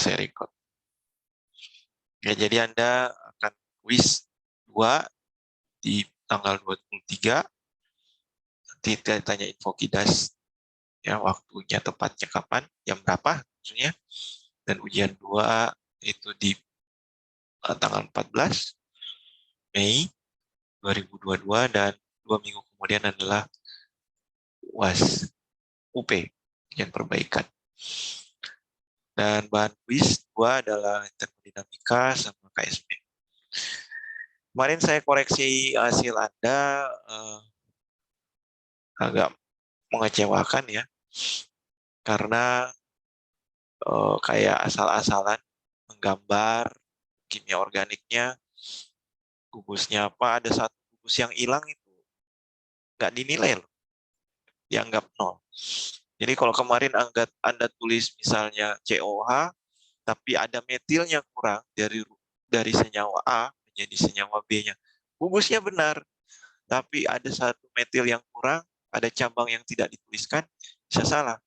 Saya record. Ya, jadi Anda akan quiz 2 di tanggal 23. Nanti tanya info kidas, ya, waktunya tepatnya kapan, jam berapa maksudnya. Dan ujian 2 itu di tanggal 14 Mei 2022, dan 2 minggu kemudian adalah UAS UP, ujian perbaikan. Dan bahan quiz 2 adalah termodinamika sama KSP. Kemarin saya koreksi hasil Anda, agak mengecewakan ya, karena kayak asal-asalan menggambar kimia organiknya, gugusnya apa, ada satu gugus yang hilang itu nggak dinilai loh, dianggap 0. Jadi kalau kemarin Anda tulis misalnya COH, tapi ada metilnya kurang dari senyawa A menjadi senyawa B-nya, gugusnya benar, tapi ada satu metil yang kurang, ada cabang yang tidak dituliskan, bisa salah.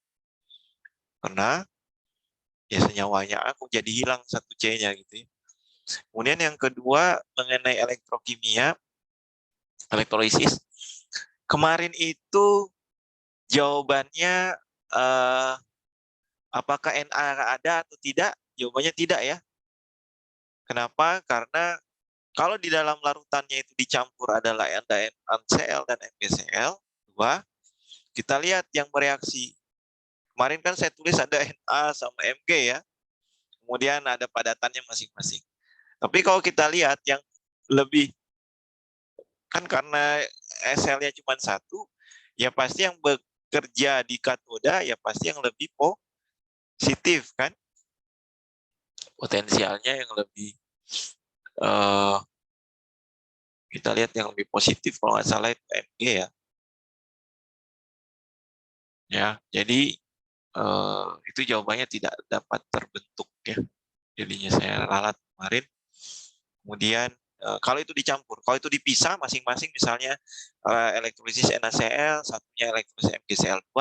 Karena ya senyawanya aku jadi hilang satu C-nya gitu ya. Kemudian yang kedua mengenai elektrokimia, elektrolisis. Kemarin itu jawabannya apakah Na ada atau tidak? Jawabannya tidak ya. Kenapa? Karena kalau di dalam larutannya itu dicampur adalah ada NaCl dan MgCl, 2, kita lihat yang bereaksi. Kemarin kan saya tulis ada Na sama Mg ya. Kemudian ada padatannya masing-masing. Tapi kalau kita lihat yang lebih, kan karena SL-nya cuma 1, ya pasti yang bekerja di katoda ya pasti yang lebih positif kan. Potensialnya yang lebih, kita lihat yang lebih positif kalau nggak salah itu Mg ya. Ya, jadi itu jawabannya tidak dapat terbentuk ya. Jadinya saya ralat kemarin. Kemudian kalau itu dicampur, kalau itu dipisah masing-masing, misalnya elektrolisis NaCl, satunya elektrolisis MgCl2,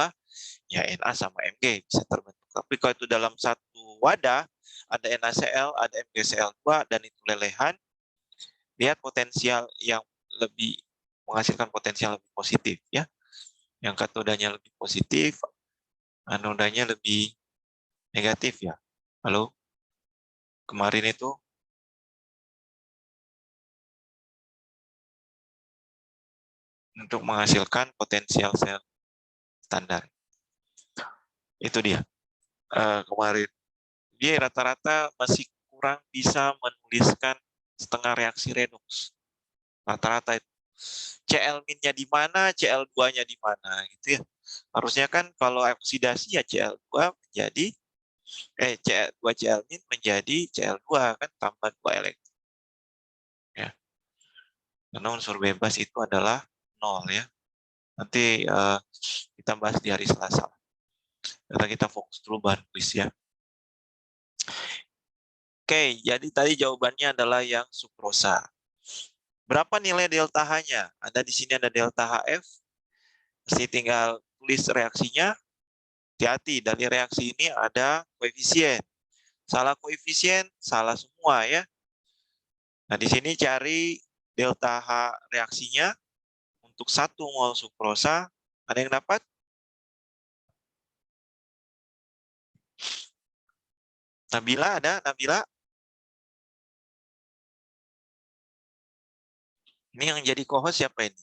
ya Na sama Mg bisa terbentuk. Tapi kalau itu dalam satu wadah, ada NaCl, ada MgCl2, dan itu lelehan, lihat potensial yang lebih menghasilkan potensial lebih positif ya. Yang katodanya lebih positif, anodanya lebih negatif ya. Halo? Kemarin itu untuk menghasilkan potensial sel standar. Itu dia. Kemarin dia rata-rata masih kurang bisa menuliskan setengah reaksi redoks. Rata-rata itu. Cl-nya di mana, Cl2-nya di mana gitu ya. Harusnya kan kalau oksidasi ya Cl2 menjadi C2Cl- menjadi Cl2 kan, tambah 2 elektron. Ya. Karena unsur bebas itu adalah 0 ya. Nanti kita bahas di hari Selasa. Karena kita fokus dulu bahan quiz ya. Oke, jadi tadi jawabannya adalah yang sukrosa. Berapa nilai delta H-nya? Ada di sini ada delta HF. Mesti tinggal tulis reaksinya. Hati-hati, dari reaksi ini ada koefisien. Salah koefisien, salah semua ya. Nah, di sini cari delta H reaksinya untuk 1 mol sukrosa. Ada yang dapat? Nabila ada? Nabila? Ini yang jadi co-host siapa ini?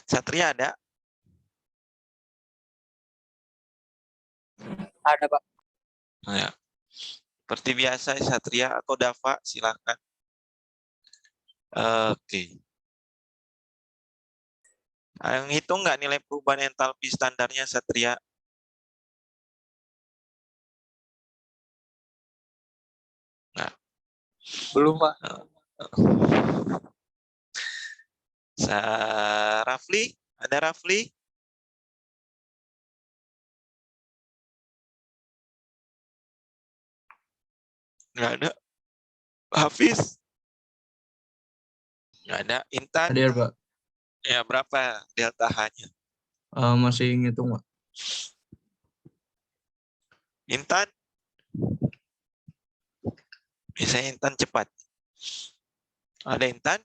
Satria ada? Ada, Pak. Ya. Seperti biasa Satria atau Dava, silakan. Oke. Yang hitung nggak nilai perubahan entalpi standarnya Satria? Nggak. Belum, Pak. Rafli? Ada Rafli? Nggak ada. Hafiz? Nggak ada. Intan? Hadir, Pak. Ya, berapa delta H-nya? Masih ngitung, Pak. Intan? Biasanya Intan cepat. Ada Intan?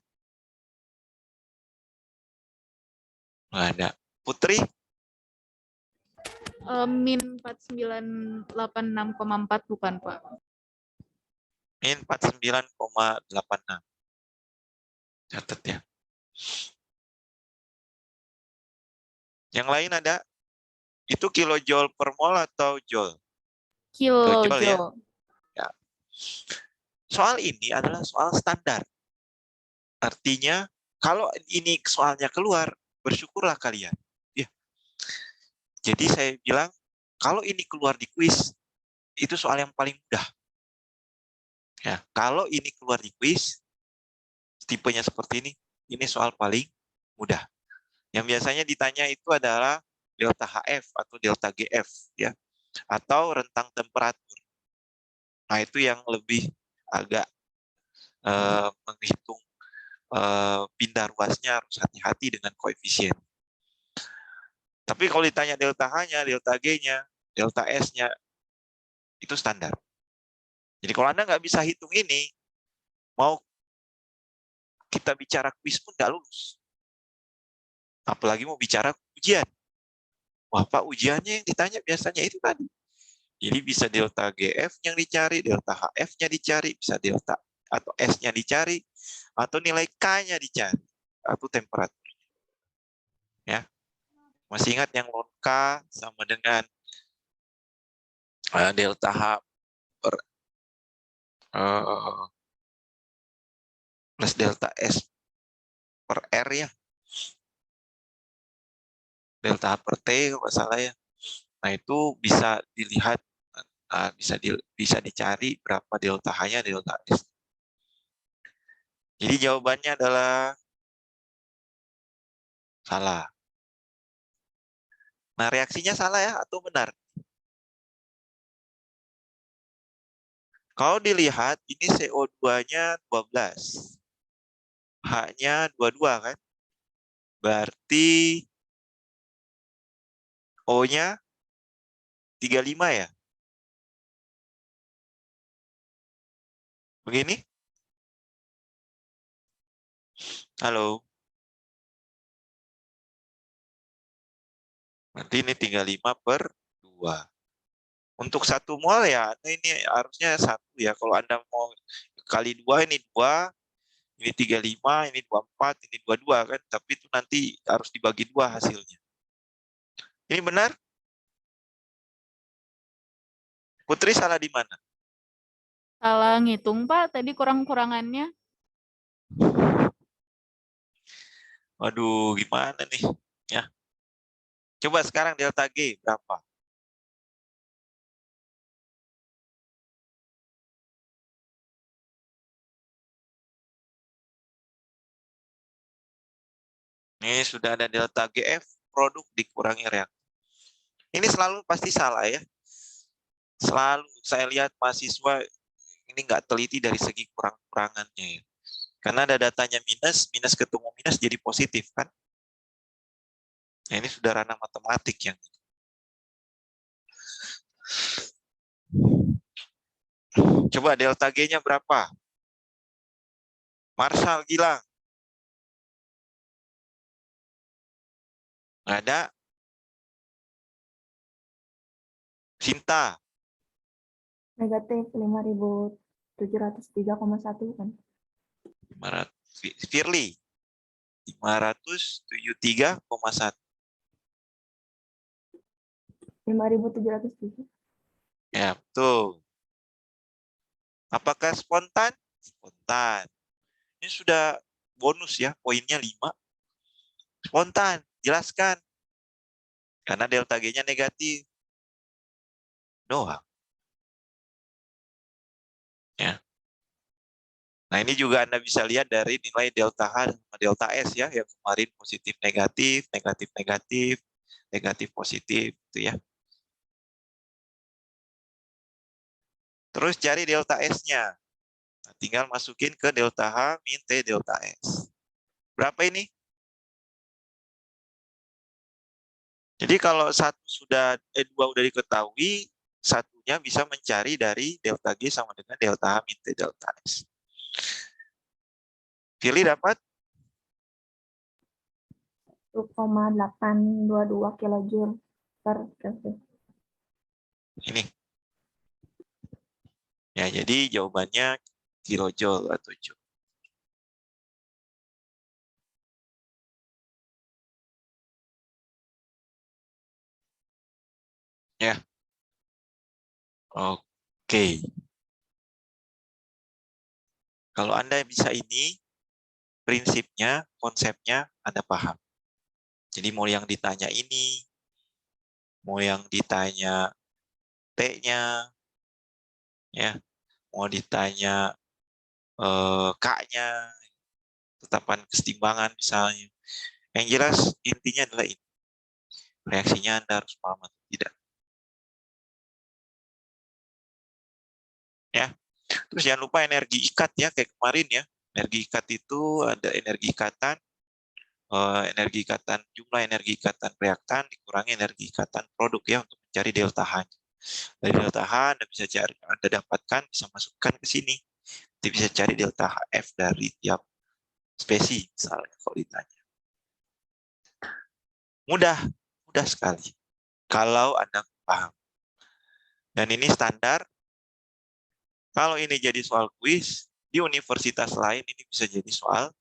Nggak ada. Putri? Min 4986,4 bukan, Pak? Min 49,86. Catat ya. Yang lain ada? Itu kilojoule per mol atau joule? Kilojoule ya. Kilojoule. Ya. Soal ini adalah soal standar. Artinya, kalau ini soalnya keluar, bersyukurlah kalian. Ya. Jadi saya bilang, kalau ini keluar di kuis, itu soal yang paling mudah. Ya, kalau ini keluar di kuis, tipenya seperti ini soal paling mudah. Yang biasanya ditanya itu adalah delta HF atau delta GF, ya, atau rentang temperatur. Nah, itu yang lebih agak menghitung pindah ruasnya, harus hati-hati dengan koefisien. Tapi kalau ditanya delta H-nya, delta G-nya, delta S-nya, itu standar. Jadi kalau Anda nggak bisa hitung ini, mau kita bicara kuis pun nggak lulus. Apalagi mau bicara ujian. Wah, Pak, ujiannya yang ditanya biasanya itu tadi. Jadi bisa delta GF yang dicari, delta HF-nya dicari, bisa delta atau S-nya dicari, atau nilai K-nya dicari, atau temperatur. Ya, masih ingat yang ln K sama dengan delta H per plus delta S per R ya. Delta H per T kalau nggak salah ya. Nah, itu bisa dilihat, bisa dicari berapa delta H-nya, delta S. Jadi jawabannya adalah salah. Nah, reaksinya salah ya atau benar? Kalau dilihat, ini CO2-nya 12. H-nya 22 kan? Berarti O-nya 35 ya? Begini? Halo? Nanti ini 35 per 2. Untuk 1 mol ya, ini harusnya 1 ya. Kalau Anda mau kali 2, ini 2. Ini 35, ini 24, ini 22 kan. Tapi itu nanti harus dibagi 2 hasilnya. Ini benar? Putri salah di mana? Salah ngitung, Pak. Tadi kurang-kurangannya. Waduh, gimana nih? Ya. Coba sekarang delta G berapa? Ini sudah ada delta GF, produk dikurangi reaktif. Ini selalu pasti salah ya. Selalu saya lihat mahasiswa ini nggak teliti dari segi kurang-kurangannya ya. Karena ada datanya minus, minus ketemu minus jadi positif kan. Nah, ini sudah ranah matematik yang coba delta G-nya berapa? Marshall Gilang. Nggak ada. Sinta. Negatif 5.703,1 kan? Firly. 573,1. 5.707. Ya, betul. Apakah spontan? Spontan. Ini sudah bonus ya, poinnya 5. Spontan, jelaskan. Karena delta G-nya negatif. Doang. Ya. Nah, ini juga Anda bisa lihat dari nilai delta H sama delta S ya, yang kemarin positif negatif, negatif negatif, negatif positif gitu ya. Terus cari delta S-nya. Nah, tinggal masukin ke delta H min T delta S. Berapa ini? Jadi kalau 2 udah diketahui, satunya bisa mencari dari delta G sama dengan delta H min T delta S. Pilih dapat 1,822 kilojoule per Celsius. ini. Ya, jadi jawabannya kilojoule atau joule. Ya. Oke. Kalau Anda bisa ini, prinsipnya, konsepnya Anda paham. Jadi mau yang ditanya ini, mau yang ditanya T-nya, ya, mau ditanya K-nya, tetapan kesetimbangan misalnya. Yang jelas intinya adalah ini. Reaksinya Anda harus paham atau tidak. Ya. Terus jangan lupa energi ikat ya, kayak kemarin ya. Energi ikat itu ada energi ikatan, jumlah energi ikatan reaktan dikurangi energi ikatan produk ya untuk mencari delta H. Dari delta H Anda bisa cari, Anda dapatkan, bisa masukkan ke sini. Nanti bisa cari delta HF dari tiap spesies misalnya kalau ditanya. Mudah, mudah sekali. Kalau Anda paham. Dan ini standar. Kalau ini jadi soal kuis, di universitas lain ini bisa jadi soal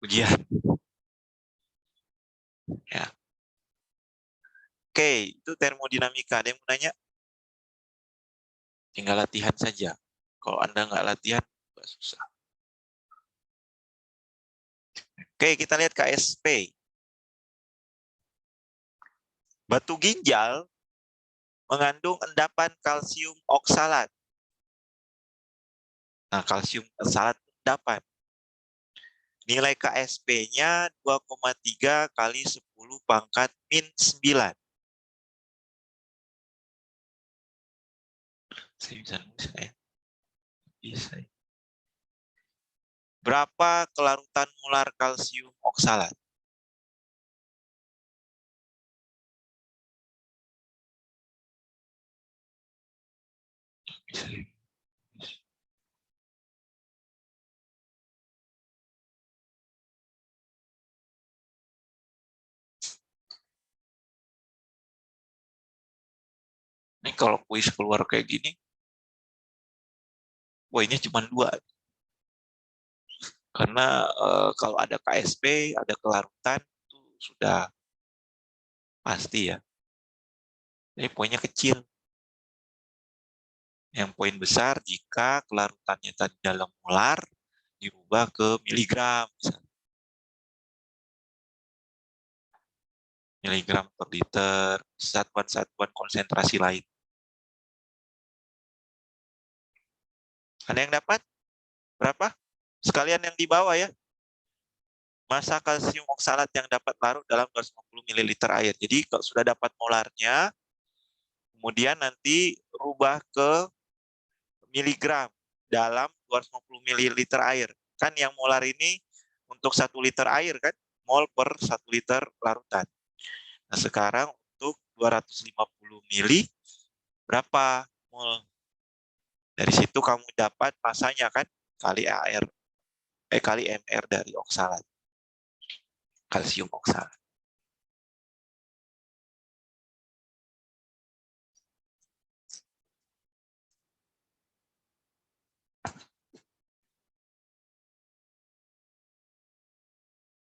ujian. Ya. Oke, itu termodinamika. Ada yang mau nanya? Tinggal latihan saja. Kalau Anda nggak latihan, nggak susah. Oke, kita lihat KSP. Batu ginjal mengandung endapan kalsium oksalat. Nah, kalsium oksalat endapan. Nilai KSP-nya 2,3 kali 10 pangkat min 9. Saya bisa nulis ya? Bisa. Berapa kelarutan molar kalsium oksalat? Bisa. Ini kalau kuis keluar kayak gini, wah ini cuma 2. Karena kalau ada KSP, ada kelarutan, itu sudah pasti ya. Ini poinnya kecil. Yang poin besar jika kelarutannya tadi dalam molar, dirubah ke miligram. Misalnya. Miligram per liter, satuan-satuan konsentrasi lain. Ada yang dapat? Berapa? Sekalian yang di bawah ya. Massa kalsium oksalat yang dapat larut dalam 250 ml air. Jadi kalau sudah dapat molarnya, kemudian nanti rubah ke miligram dalam 250 ml air. Kan yang molar ini untuk 1 liter air kan, mol per 1 liter larutan. Nah sekarang untuk 250 ml berapa mol? Dari situ kamu dapat masanya kan, kali kali mR dari oksalat. Kalsium oksalat.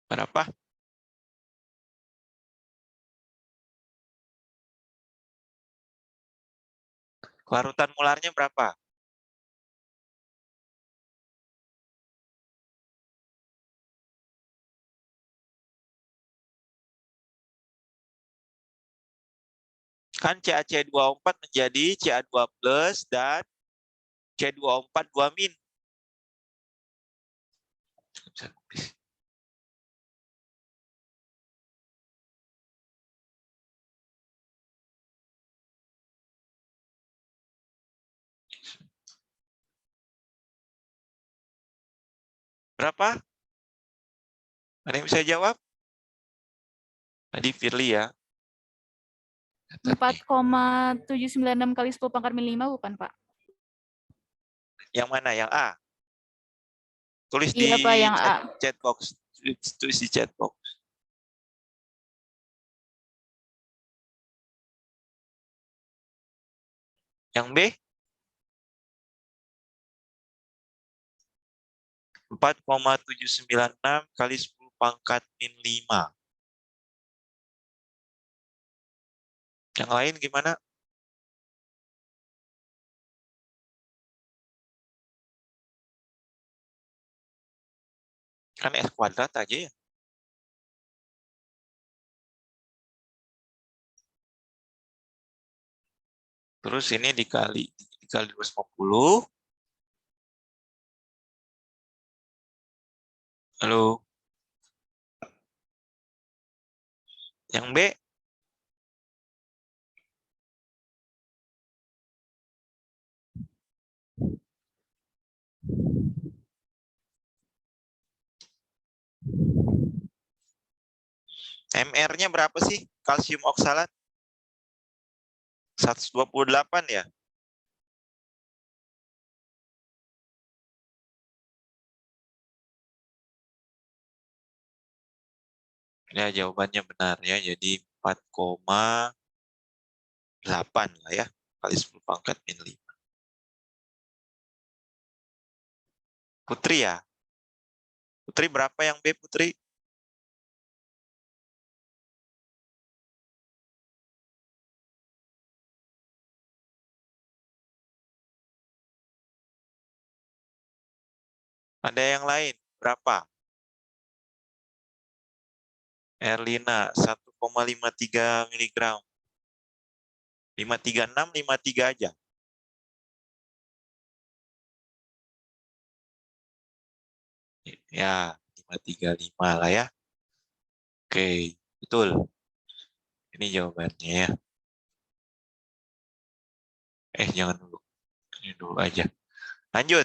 Berapa? Larutan molarnya berapa? Kan CaC24 menjadi Ca2 plus dan C24 2 min. Berapa? Ada yang bisa jawab? Tadi Firly ya. Catat nih. 4,796 kali 10 pangkat min 5 bukan, Pak? Yang mana? Yang A? Tulis Iya, di Pak, yang A. chat box. Tulis di chat box. Yang B? 4,796 kali 10 pangkat min 5. Yang lain gimana? Kan S kuadrat aja ya. Terus ini dikali 250. Halo. Yang B? MR-nya berapa sih? Kalsium oksalat? 128 ya? Ya, jawabannya benar ya. Jadi 4,8 lah ya. Kali 10 pangkat min 5. Putri ya? Putri berapa yang B, Putri? Ada yang lain? Berapa? Erlina 1,53 miligram. 536, 53 aja. Ya, 535 lah ya. Oke, betul. Ini jawabannya ya. Jangan dulu. Ini dulu aja. Lanjut.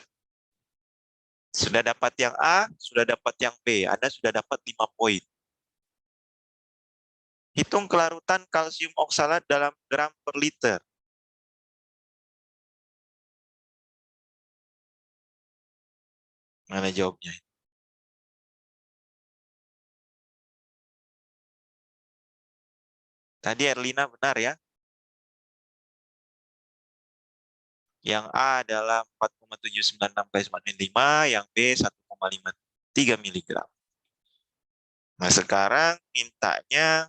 Sudah dapat yang A, sudah dapat yang B. Anda sudah dapat 5 poin. Hitung kelarutan kalsium oksalat dalam gram per liter. Mana jawabnya? Tadi Erlina benar ya. Yang A adalah 4,796 kali 5, yang B 1,53 miligram. Nah, sekarang mintanya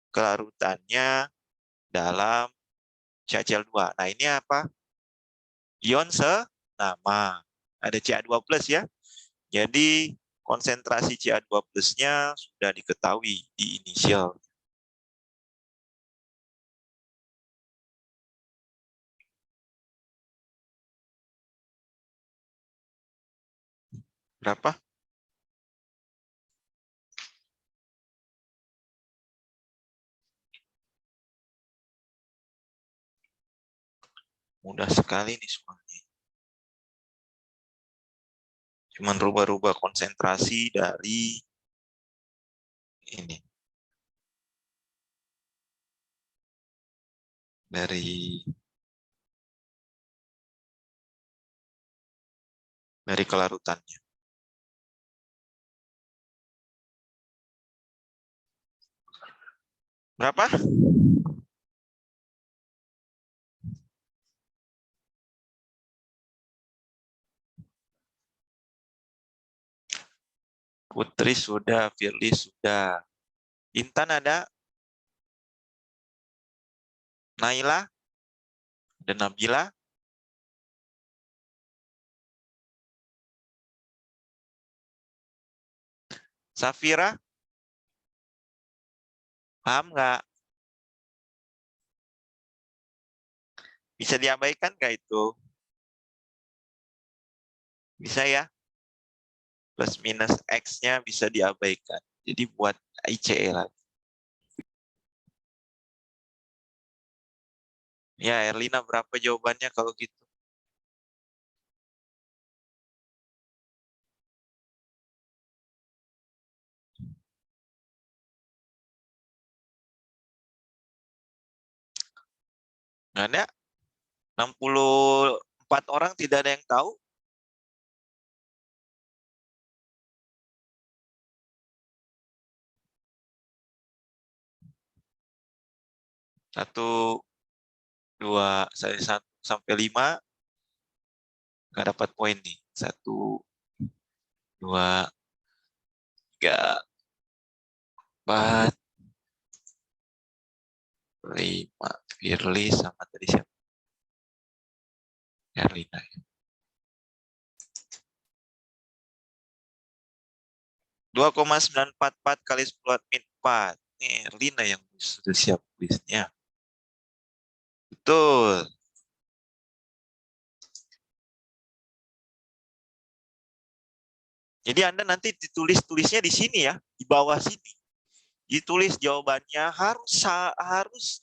kelarutannya dalam CaCl2. Nah, ini apa? Ion senama. Ada Ca2 plus ya. Jadi konsentrasi Ca2 plusnya sudah diketahui di inisial. Berapa? Mudah sekali nih semuanya. Cuman rubah-rubah konsentrasi dari ini. Dari kelarutannya. Berapa? Putri sudah, Firly sudah. Intan ada? Naila? Dan Nabila? Safira? Paham nggak? Bisa diabaikan nggak itu? Bisa ya? Plus minus X-nya bisa diabaikan. Jadi buat ICE lagi. Ya, Erlina berapa jawabannya kalau gitu? Nggak ada. 64 orang tidak ada yang tahu. Satu, dua, saya 1 sampai 5 nggak dapat poin nih. 1, 2, 3, 4, 5. Firly sama tadi siapa? Erlina. 2,944 kali 10 min 4. Ini Erlina yang sudah siap listnya. Betul. Jadi Anda nanti ditulis-tulisnya di sini ya, di bawah sini. Ditulis jawabannya harus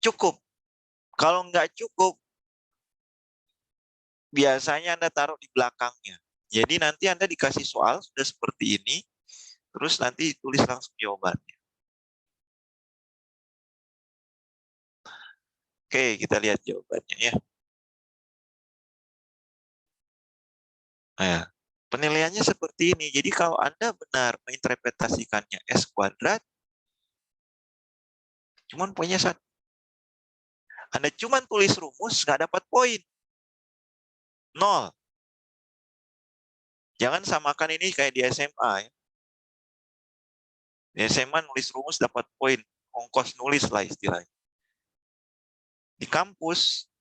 cukup. Kalau nggak cukup, biasanya Anda taruh di belakangnya. Jadi nanti Anda dikasih soal sudah seperti ini, terus nanti tulis langsung jawabannya. Oke, kita lihat jawabannya ya. Nah, penilaiannya seperti ini. Jadi kalau Anda benar menginterpretasikannya S kuadrat, cuman poinnya 1. Anda cuman tulis rumus, nggak dapat poin. 0. Jangan samakan ini kayak di SMA ya. Di SMA nulis rumus dapat poin, ongkos nulis lah istilahnya. Di kampus,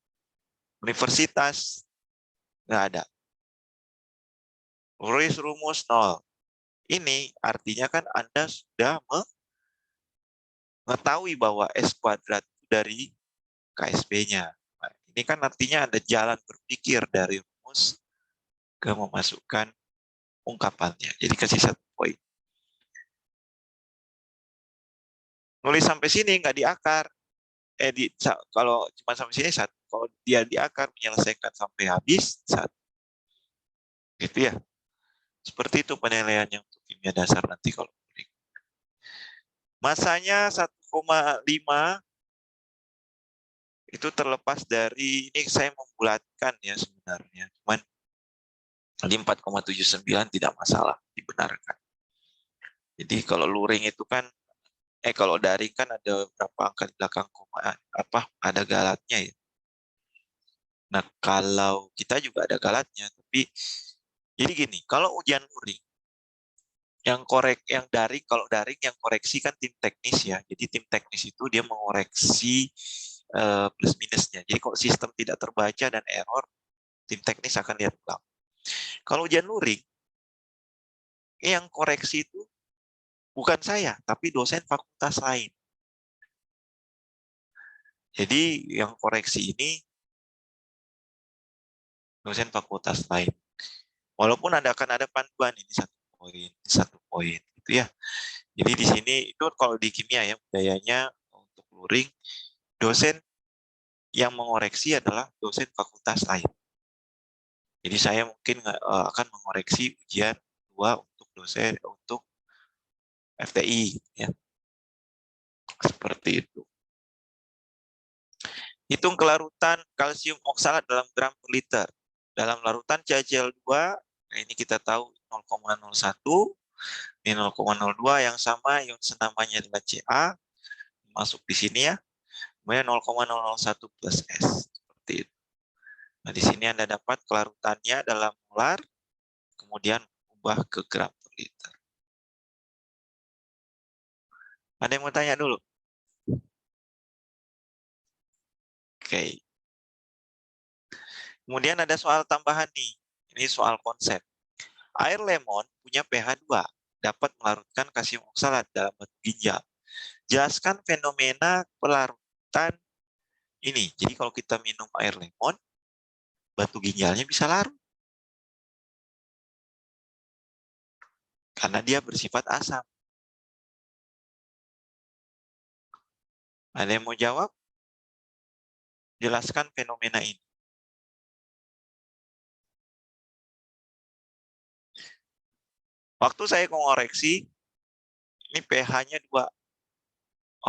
universitas, nggak ada. Tulis rumus 0. Ini artinya kan Anda sudah mengetahui bahwa S kuadrat dari KSP-nya. Nah, ini kan artinya ada jalan berpikir dari rumus ke memasukkan ungkapannya. Jadi kasih 1 poin. Nulis sampai sini nggak di akar. Kalau cuma sampai sini 1. Kalau dia di akar menyelesaikan sampai habis 1. Gitu ya. Seperti itu penilaiannya untuk kimia dasar nanti kalau masanya 1,5 itu terlepas dari ini saya membulatkan ya sebenarnya. Cuman di 4,79 tidak masalah dibenarkan. Jadi kalau luring itu kan kalau daring kan ada berapa angka di belakang koma ada galatnya ya. Nah, kalau kita juga ada galatnya, tapi jadi gini, kalau ujian luring yang daring, kalau daring yang koreksi kan tim teknis ya. Jadi tim teknis itu dia mengoreksi plus minusnya. Jadi kalau sistem tidak terbaca dan error, tim teknis akan lihat ulang. Kalau ujian luring, yang koreksi itu bukan saya, tapi dosen fakultas lain. Jadi yang koreksi ini dosen fakultas lain. Walaupun akan ada panduan ini 1 poin, 1 poin, gitu ya. Jadi di sini itu kalau di kimia ya budayanya untuk luring dosen yang mengoreksi adalah dosen fakultas lain. Jadi saya mungkin akan mengoreksi ujian 2 untuk dosen untuk FTI ya. Seperti itu. Hitung kelarutan kalsium oksalat dalam gram per liter. Dalam larutan CaCl2, nah ini kita tahu 0,01, ini 0,02 yang sama ion senamanya adalah Ca, masuk di sini ya. Kemudian 0,001 plus S. Seperti itu. Nah, di sini Anda dapat kelarutannya dalam molar, kemudian ubah ke gram per liter. Ada yang mau tanya dulu? Oke. Kemudian ada soal tambahan nih. Ini soal konsep. Air lemon punya pH 2, dapat melarutkan kalsium oksalat dalam batu ginjal. Jelaskan fenomena pelarutan ini. Jadi kalau kita minum air lemon, batu ginjalnya bisa larut. Karena dia bersifat asam. Ada yang mau jawab? Jelaskan fenomena ini. Waktu saya mengoreksi, ini pH-nya 2.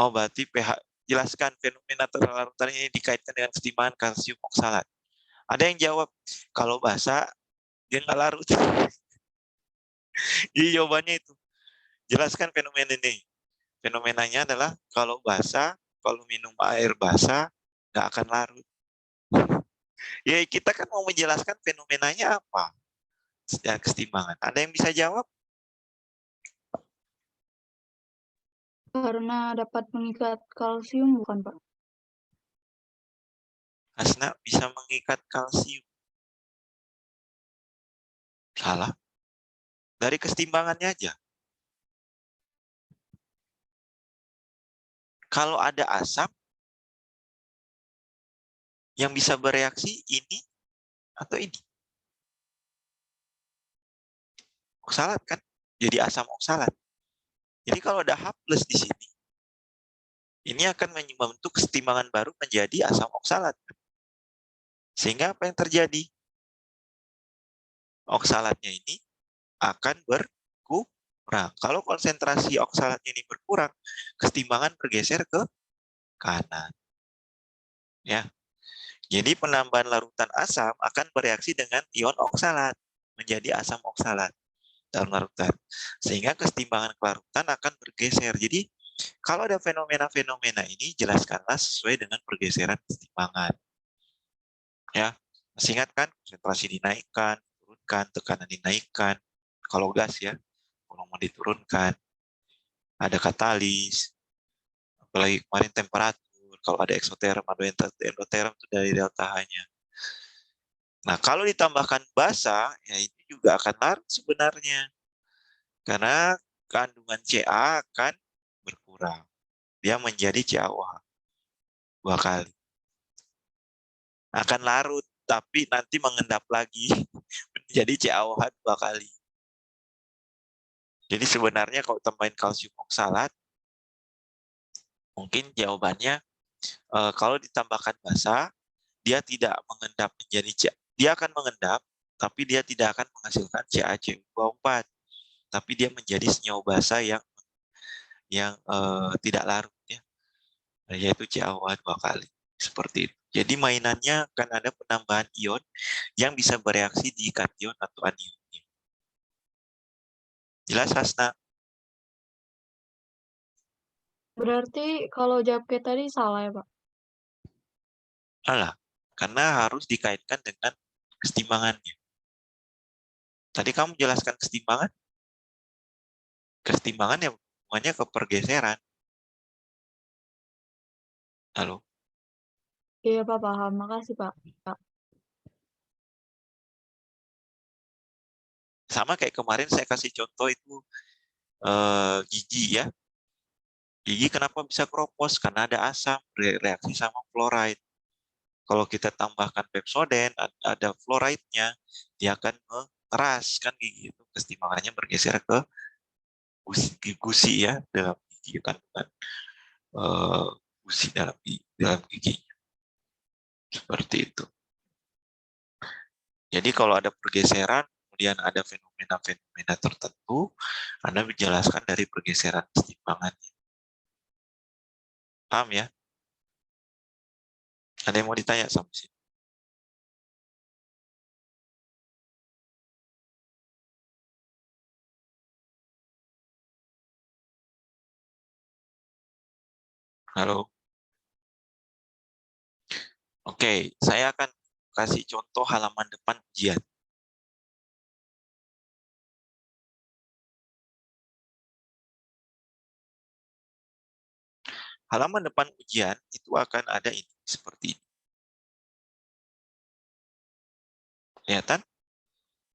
Oh, berarti pH jelaskan fenomena terlarutan ini dikaitkan dengan kesetimbangan kalsium oksalat. Ada yang jawab, kalau basah, dia nggak larut. Jadi jawabannya itu, jelaskan fenomena ini. Fenomenanya adalah kalau basah, kalau minum air basah, nggak akan larut. Ya kita kan mau menjelaskan fenomenanya apa? Dan kesetimbangan. Ada yang bisa jawab? Karena dapat mengikat kalsium bukan Pak? Hasna bisa mengikat kalsium. Salah. Dari kesetimbangannya aja. Kalau ada asam yang bisa bereaksi ini atau ini. Oksalat kan? Jadi asam oksalat. Jadi kalau ada H+ di sini, ini akan membentuk kesetimbangan baru menjadi asam oksalat. Sehingga apa yang terjadi? Oksalatnya ini akan berkurang. Kalau konsentrasi oksalatnya ini berkurang, kesetimbangan bergeser ke kanan. Ya. Jadi penambahan larutan asam akan bereaksi dengan ion oksalat menjadi asam oksalat dalam larutan. Sehingga kesetimbangan kelarutan akan bergeser. Jadi kalau ada fenomena-fenomena ini, jelaskanlah sesuai dengan pergeseran kesetimbangan. Ya, masih ingat kan? Konsentrasi dinaikkan, turunkan, tekanan dinaikkan. Kalau gas ya, kalau mau diturunkan, ada katalis, apalagi kemarin temperatur, kalau ada eksoterm, ada endoterm itu dari delta H-nya. Nah, kalau ditambahkan basa, ya itu juga akan larut sebenarnya. Karena kandungan Ca akan berkurang. Dia menjadi CaOH 2 kali. Akan larut, tapi nanti mengendap lagi menjadi CaOH 2 kali. Jadi sebenarnya kalau tambahin kalsium oksalat, mungkin jawabannya kalau ditambahkan basa, dia tidak mengendap menjadi dia akan mengendap, tapi dia tidak akan menghasilkan CaCO24, tapi dia menjadi senyawa basa yang tidak larut ya, yaitu CaOH 2 kali. Seperti itu. Jadi mainannya akan ada penambahan ion yang bisa bereaksi di kation atau anionnya. Jelas, Hasna? Berarti kalau jawab kayak tadi salah ya Pak? Alah, karena harus dikaitkan dengan kesetimbangannya. Tadi kamu jelaskan kesetimbangan? Kesetimbangan yang hubungannya ke pergeseran. Halo? Iya Pak, paham. Makasih Pak. Sama kayak kemarin saya kasih contoh itu gigi ya. Gigi kenapa bisa keropos? Karena ada asam reaksi sama fluoride. Kalau kita tambahkan Pepsodent, ada fluoride-nya, dia akan mengeras kan gigi itu. Kesetimbangannya bergeser ke gusi ya, dalam gigi kandungan gusi dalam gigi. Seperti itu. Jadi kalau ada pergeseran, kemudian ada fenomena-fenomena tertentu, Anda menjelaskan dari pergeseran kesetimbangannya. Paham ya? Ada yang mau ditanya sampai sini? Halo? Oke, saya akan kasih contoh halaman depan ujian. Halaman depan ujian itu akan ada ini, seperti ini. Kelihatan?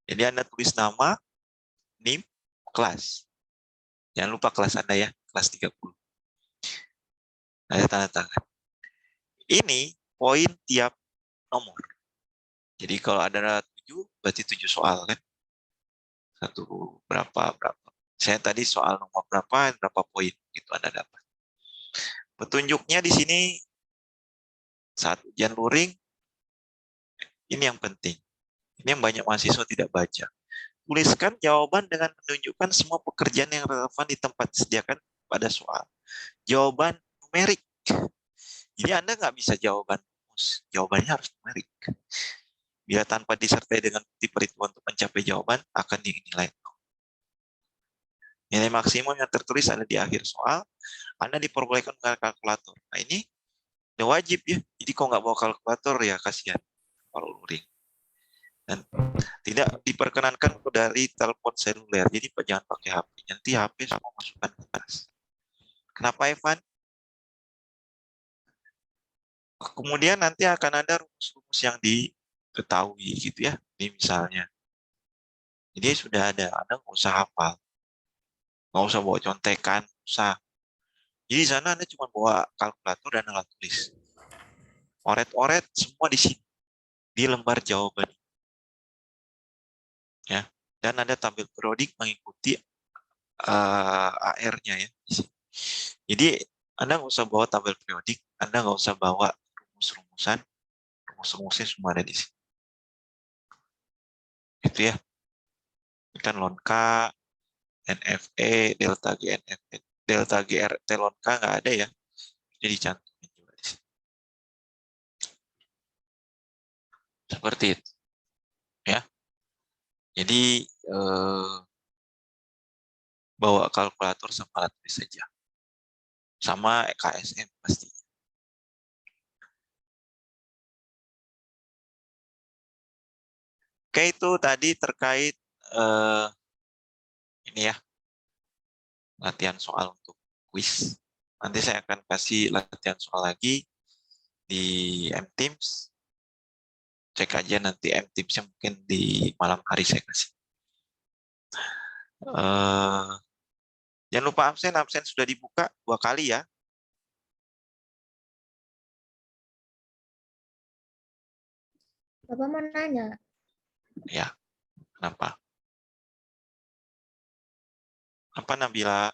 Jadi Anda tulis nama, NIM, kelas. Jangan lupa kelas Anda ya, kelas 30. Ada tanda tangan. Ini poin tiap nomor. Jadi kalau ada 7, berarti 7 soal kan? Satu berapa. Saya tadi soal nomor berapa poin itu Anda dapat. Petunjuknya di sini saat ujian luring, ini yang penting. Ini yang banyak mahasiswa tidak baca. Tuliskan jawaban dengan menunjukkan semua pekerjaan yang relevan di tempat disediakan pada soal. Jawaban numerik. Jadi Anda nggak bisa jawaban rumus. Jawabannya harus numerik. Bila tanpa disertai dengan bukti perhitungan untuk mencapai jawaban, akan dinilai nol. Nilai maksimum yang tertulis ada di akhir soal. Anda diperbolehkan menggunakan kalkulator. Nah ini udah wajib ya. Jadi kalau nggak bawa kalkulator ya kasihan kalau luring. Dan tidak diperkenankan dari telepon seluler. Jadi jangan pakai HP. Nanti HP semua masukkan ke atas. Kenapa Evan? Kemudian nanti akan ada rumus-rumus yang diketahui gitu ya. Ini misalnya. Jadi sudah ada. Anda nggak usah hafal. Nggak usah bawa contekan. Usah. Jadi di sana Anda cuma bawa kalkulator dan alat tulis. Oret-oret semua di sini. Di lembar jawaban. Ya. Dan ada tabel periodik mengikuti AR-nya ya. Jadi Anda nggak usah bawa tabel periodik. Anda nggak usah bawa rumus-rumusan. Rumus-rumusnya semua ada di sini. Gitu ya. Ini kan ln K, NFE, delta G, NFE. Delta G, RT ln K nggak ada ya. Jadi cantumin juga di sini. Seperti itu. Ya. Jadi bawa kalkulator sama alat tulis saja. Sama KSM pasti. Oke, itu tadi terkait ini ya, latihan soal untuk kuis. Nanti saya akan kasih latihan soal lagi di Mteams. Cek aja nanti Mteams-nya mungkin di malam hari saya kasih. Jangan lupa absen sudah dibuka 2 kali ya. Bapak mau nanya, Ya, kenapa? Apa Nabila?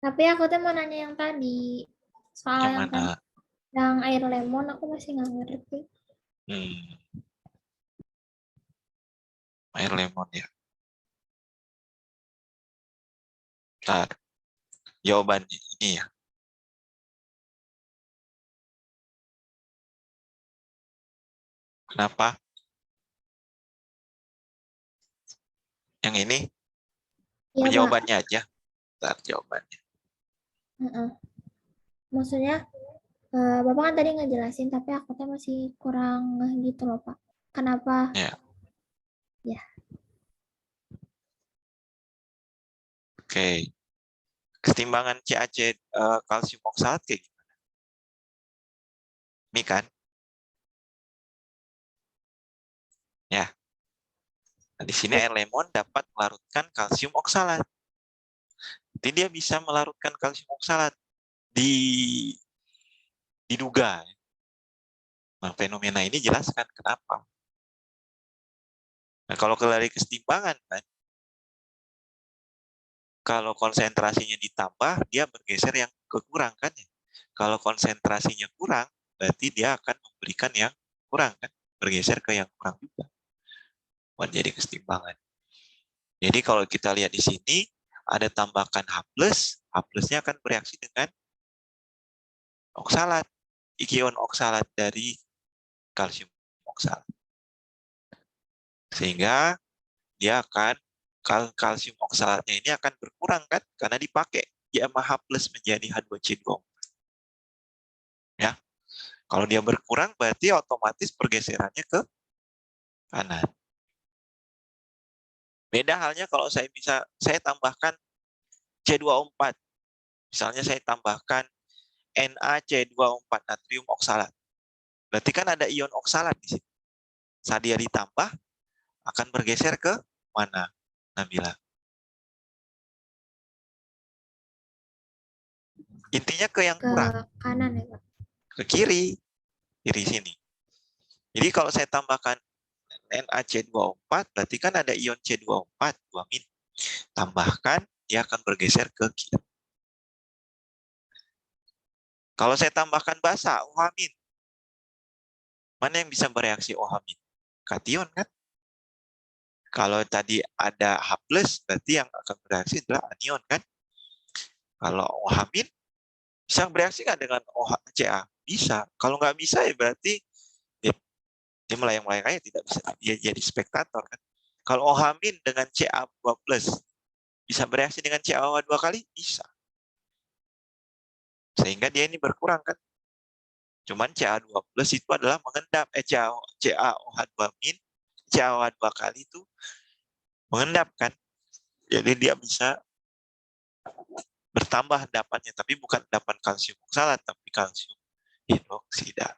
tapi aku tuh mau nanya yang tadi. Soal Yang yang tadi, mana? yang air lemon aku masih nggak ngerti. Air lemon ya. Bentar. Jawabannya ini ya. Kenapa? Yang ini? Iya, Pak. Jawabannya aja. Bentar, jawabannya. Heeh. Maksudnya, Bapak kan tadi ngejelasin, tapi aku tuh masih kurang ngeh gitu loh, Pak. Kenapa? Ya. Ya. Oke. Kesetimbangan CaC kalsium oksalat kayak gimana? Ini kan? Ya. Nah, di sini air lemon dapat melarutkan kalsium oksalat. Jadi dia bisa melarutkan kalsium oksalat diduga. Nah, fenomena ini jelaskan kenapa. Nah, kalau dari kesetimbangan kan, kalau konsentrasinya ditambah, dia bergeser yang kekurang kan ya. Kalau konsentrasinya kurang, berarti dia akan memberikan yang kurang kan, bergeser ke yang kurang juga. Buat jadi kesetimbangan. Jadi kalau kita lihat di sini, ada tambahkan H+, H+-nya akan bereaksi dengan oksalat, ion oksalat dari kalsium oksalat. Sehingga dia akan kalsium oksalatnya ini akan berkurang kan karena dipakai dia sama H+ menjadi H2C2. Ya. Kalau dia berkurang berarti otomatis pergeserannya ke kanan. Beda halnya kalau saya tambahkan C2O4. Misalnya saya tambahkan NaC2O4 natrium oksalat. Berarti kan ada ion oksalat di sini. Saat dia ditambah akan bergeser ke mana, Nabila? Intinya ke yang kurang. Ke kanan ya, Pak. Ke kiri sini. Jadi kalau saya tambahkan NaC2O4, berarti kan ada ion C2O4, 2-. Tambahkan, dia akan bergeser ke kiri. Kalau saya tambahkan basa, OH-, mana yang bisa bereaksi OH-? Kation kan? Kalau tadi ada H+, berarti yang akan bereaksi adalah anion kan? Kalau OH- bisa bereaksi nggak dengan Ca? Bisa. Kalau nggak bisa ya berarti dia melayang-layang aja, tidak bisa. Dia jadi spektator kan. Kalau OH- dengan Ca2+, bisa bereaksi dengan CaOH 2 kali? Bisa. Sehingga dia ini berkurang kan. Cuman Ca2+ itu adalah mengendap. CaOH2-, CaOH 2 kali itu mengendap kan. Jadi dia bisa bertambah endapannya, tapi bukan endapan kalsium oksalat, tapi kalsium hidroksida.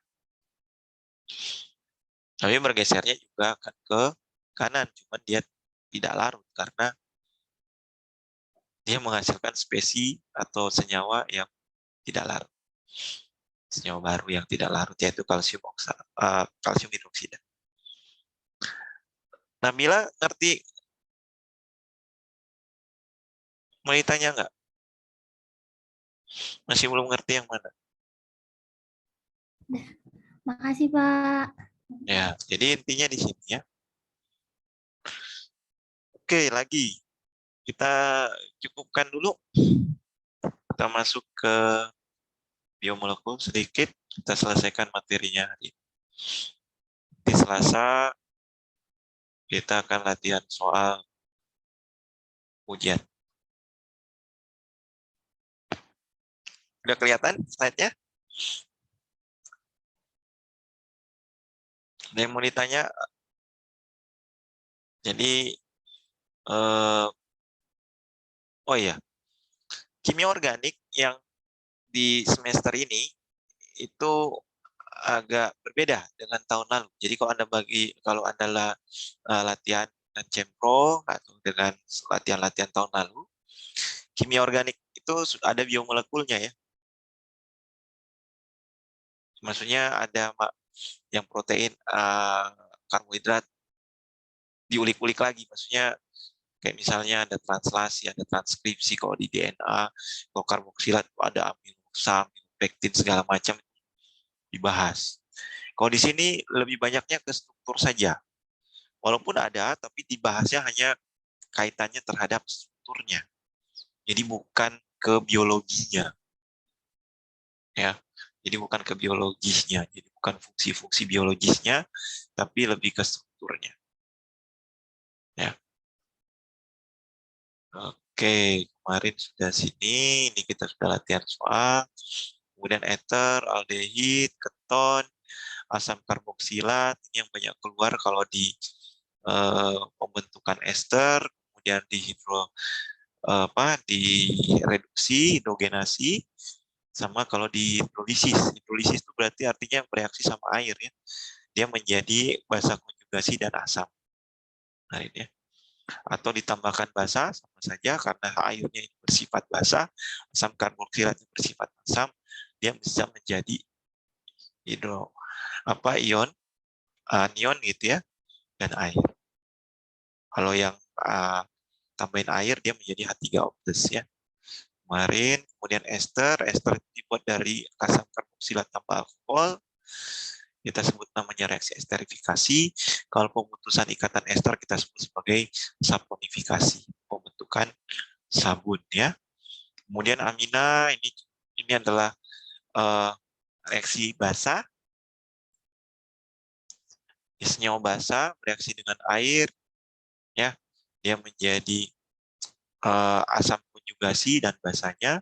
Tapi bergesernya juga akan ke kanan, cuman dia tidak larut karena dia menghasilkan spesi atau senyawa yang tidak larut. Senyawa baru yang tidak larut yaitu kalsium kalsium hidroksida. Nabila ngerti? Mau ditanya nggak? Masih belum ngerti yang mana? Makasih, Pak. Ya, jadi intinya di sini ya. Oke, lagi. Kita cukupkan dulu. Kita masuk ke biomolekul sedikit. Kita selesaikan materinya hari ini. Di Selasa, kita akan latihan soal ujian. Udah kelihatan slide-nya? Ada yang mau ditanya? Jadi, oh iya, kimia organik yang di semester ini itu agak berbeda dengan tahun lalu. Jadi kalau Anda latihan dengan Cempro atau dengan latihan-latihan tahun lalu, kimia organik itu ada biomolekulnya ya. Maksudnya ada yang protein, karbohidrat diulik-ulik lagi. Maksudnya kayak misalnya ada translasi, ada transkripsi kalau di DNA, kalau karboksilat ada aminosa, pektin segala macam dibahas. Kalau di sini lebih banyaknya ke struktur saja. Walaupun ada, tapi dibahasnya hanya kaitannya terhadap strukturnya. Jadi bukan ke biologinya. Ya. Jadi bukan ke biologisnya, jadi bukan fungsi-fungsi biologisnya, tapi lebih ke strukturnya. Ya. Oke, kemarin sudah sini, ini kita sudah latihan soal, kemudian ether, aldehid, keton, asam karboksilat, ini yang banyak keluar kalau di pembentukan ester, kemudian di reduksi, hidrogenasi, sama kalau di hidrolisis. Hidrolisis itu berarti artinya bereaksi sama air ya. Dia menjadi basa konjugasi dan asam. Nah ini ya. Atau ditambahkan basa sama saja karena airnya ini bersifat basa, asam karboksilat bersifat asam, dia bisa menjadi ion anion gitu ya, dan air. Kalau yang tambahin air dia menjadi H3O+ ya. Kemarin, kemudian ester itu dibuat dari asam karboksilat tambah alkohol. Kita sebut namanya reaksi esterifikasi. Kalau pemutusan ikatan ester kita sebut sebagai saponifikasi, pembentukan sabun ya. Kemudian amina ini adalah reaksi basa. Senyawa basa bereaksi dengan air ya. Dia menjadi asam konjugasi dan basanya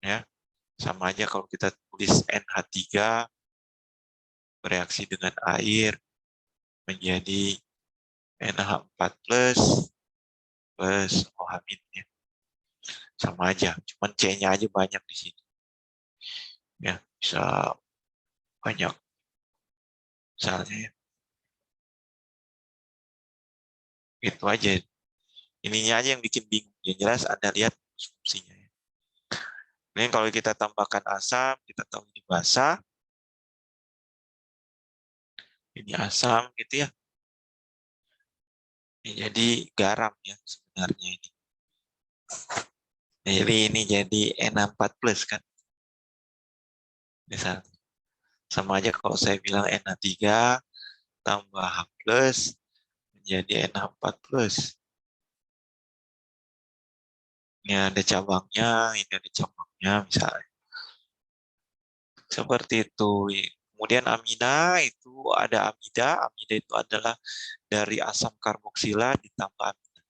ya. Sama aja kalau kita tulis NH3 bereaksi dengan air menjadi NH4+ plus OH- ya. Sama aja, cuman C-nya aja banyak di sini. Ya, bisa banyak misalnya ya. Itu aja. Ininya aja yang bikin bingung. Yang jelas Anda lihat fungsinya ya. Ini kalau kita tambahkan asam, kita tahu ini basa. Ini asam gitu ya. Ini jadi garam ya sebenarnya ini. Jadi ini jadi NH4+ kan. Misalnya. Sama aja kalau saya bilang NH3 tambah H+ menjadi NH4+. Ini ada cabangnya, ini ada cabangnya misalnya. Seperti itu. Kemudian amida itu ada amida. Amida itu adalah dari asam karboksila ditambah amida.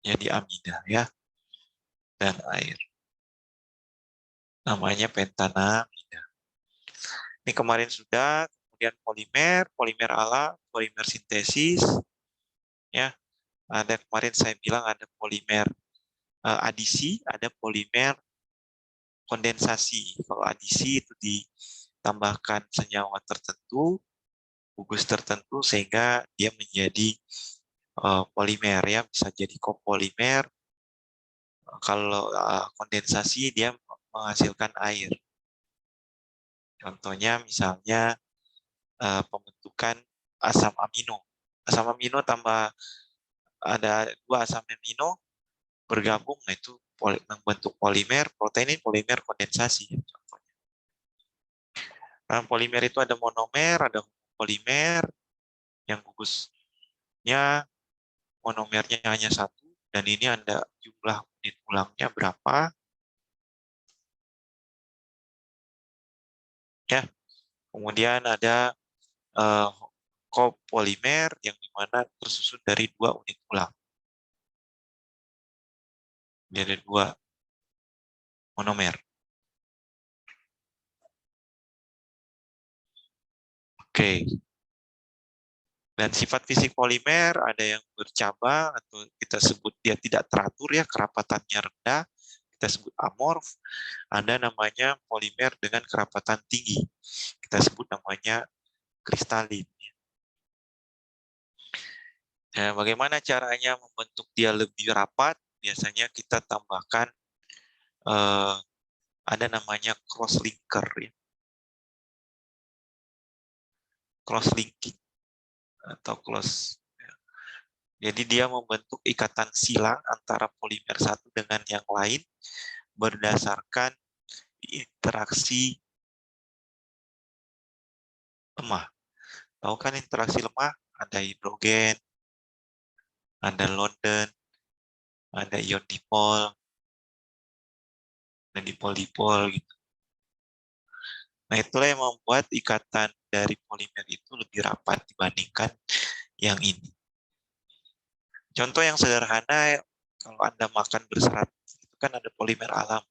Jadi amida ya. Dan air. Namanya pentanamida. Ini kemarin sudah, kemudian polimer ala, polimer sintesis. Ya, ada kemarin saya bilang ada polimer adisi, ada polimer kondensasi. Kalau adisi itu ditambahkan senyawa tertentu, gugus tertentu sehingga dia menjadi polimer ya, bisa jadi kopolimer. Kalau kondensasi dia menghasilkan air. Contohnya misalnya pembentukan asam amino. Asam amino tambah ada 2 asam amino bergabung, nah itu membentuk polimer. Protein ini polimer kondensasi. Contohnya. Nah, polimer itu ada monomer, ada polimer yang gugusnya monomernya hanya 1, dan ini ada jumlah unit ulangnya berapa. Ya, kemudian ada copolimer yang dimana tersusun dari 2 unit ulang. Jadi ada 2 monomer. Oke. Dan sifat fisik polimer ada yang bercabang atau kita sebut dia tidak teratur ya, kerapatannya rendah, kita sebut amorf. Ada namanya polimer dengan kerapatan tinggi, kita sebut namanya kristalin. Nah, bagaimana caranya membentuk dia lebih rapat? Biasanya kita tambahkan ada namanya cross linker ya. Cross linking atau close. Jadi dia membentuk ikatan silang antara polimer satu dengan yang lain berdasarkan interaksi lemah. Tahu kan interaksi lemah? Ada hidrogen, ada London, ada ion dipol, dan dipol-dipol gitu. Nah, itulah yang membuat ikatan dari polimer itu lebih rapat dibandingkan yang ini. Contoh yang sederhana, kalau Anda makan berserat, itu kan ada polimer alam.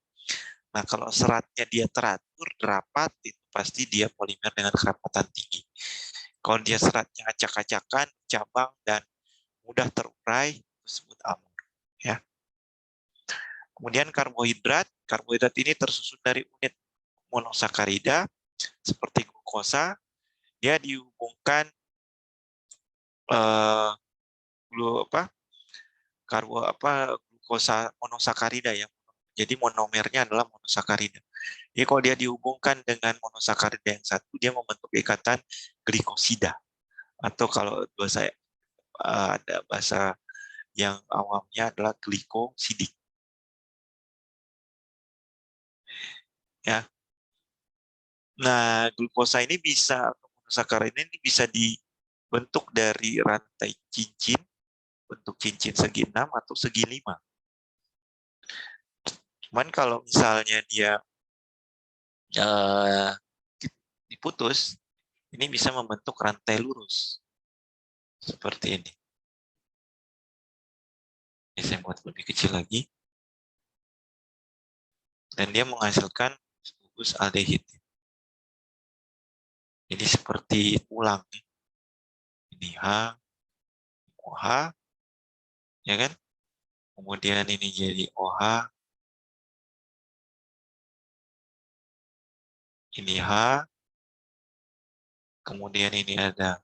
Nah, kalau seratnya dia teratur, rapat, itu pasti dia polimer dengan kerapatan tinggi. Kalau dia seratnya acak-acakan, cabang, dan mudah terurai, itu disebut amor. Ya. Kemudian karbohidrat ini tersusun dari unit monosakarida, seperti glukosa, dia dihubungkan glukosa monosakarida ya. Jadi monomernya adalah monosakarida. Jadi kalau dia dihubungkan dengan monosakarida yang satu, dia membentuk ikatan glikosida. Atau kalau ada bahasa yang awamnya adalah glikosidik. Ya. Nah, glukosa ini monosakarida ini bisa dibentuk dari rantai cincin, bentuk cincin segi 6 atau segi 5. Cuman kalau misalnya dia diputus, ini bisa membentuk rantai lurus. Seperti ini. Ini saya buat lebih kecil lagi. Dan dia menghasilkan gugus aldehid. Ini seperti ulang. Ini H, OH, ya kan? Kemudian ini jadi OH, ini H, kemudian ini ada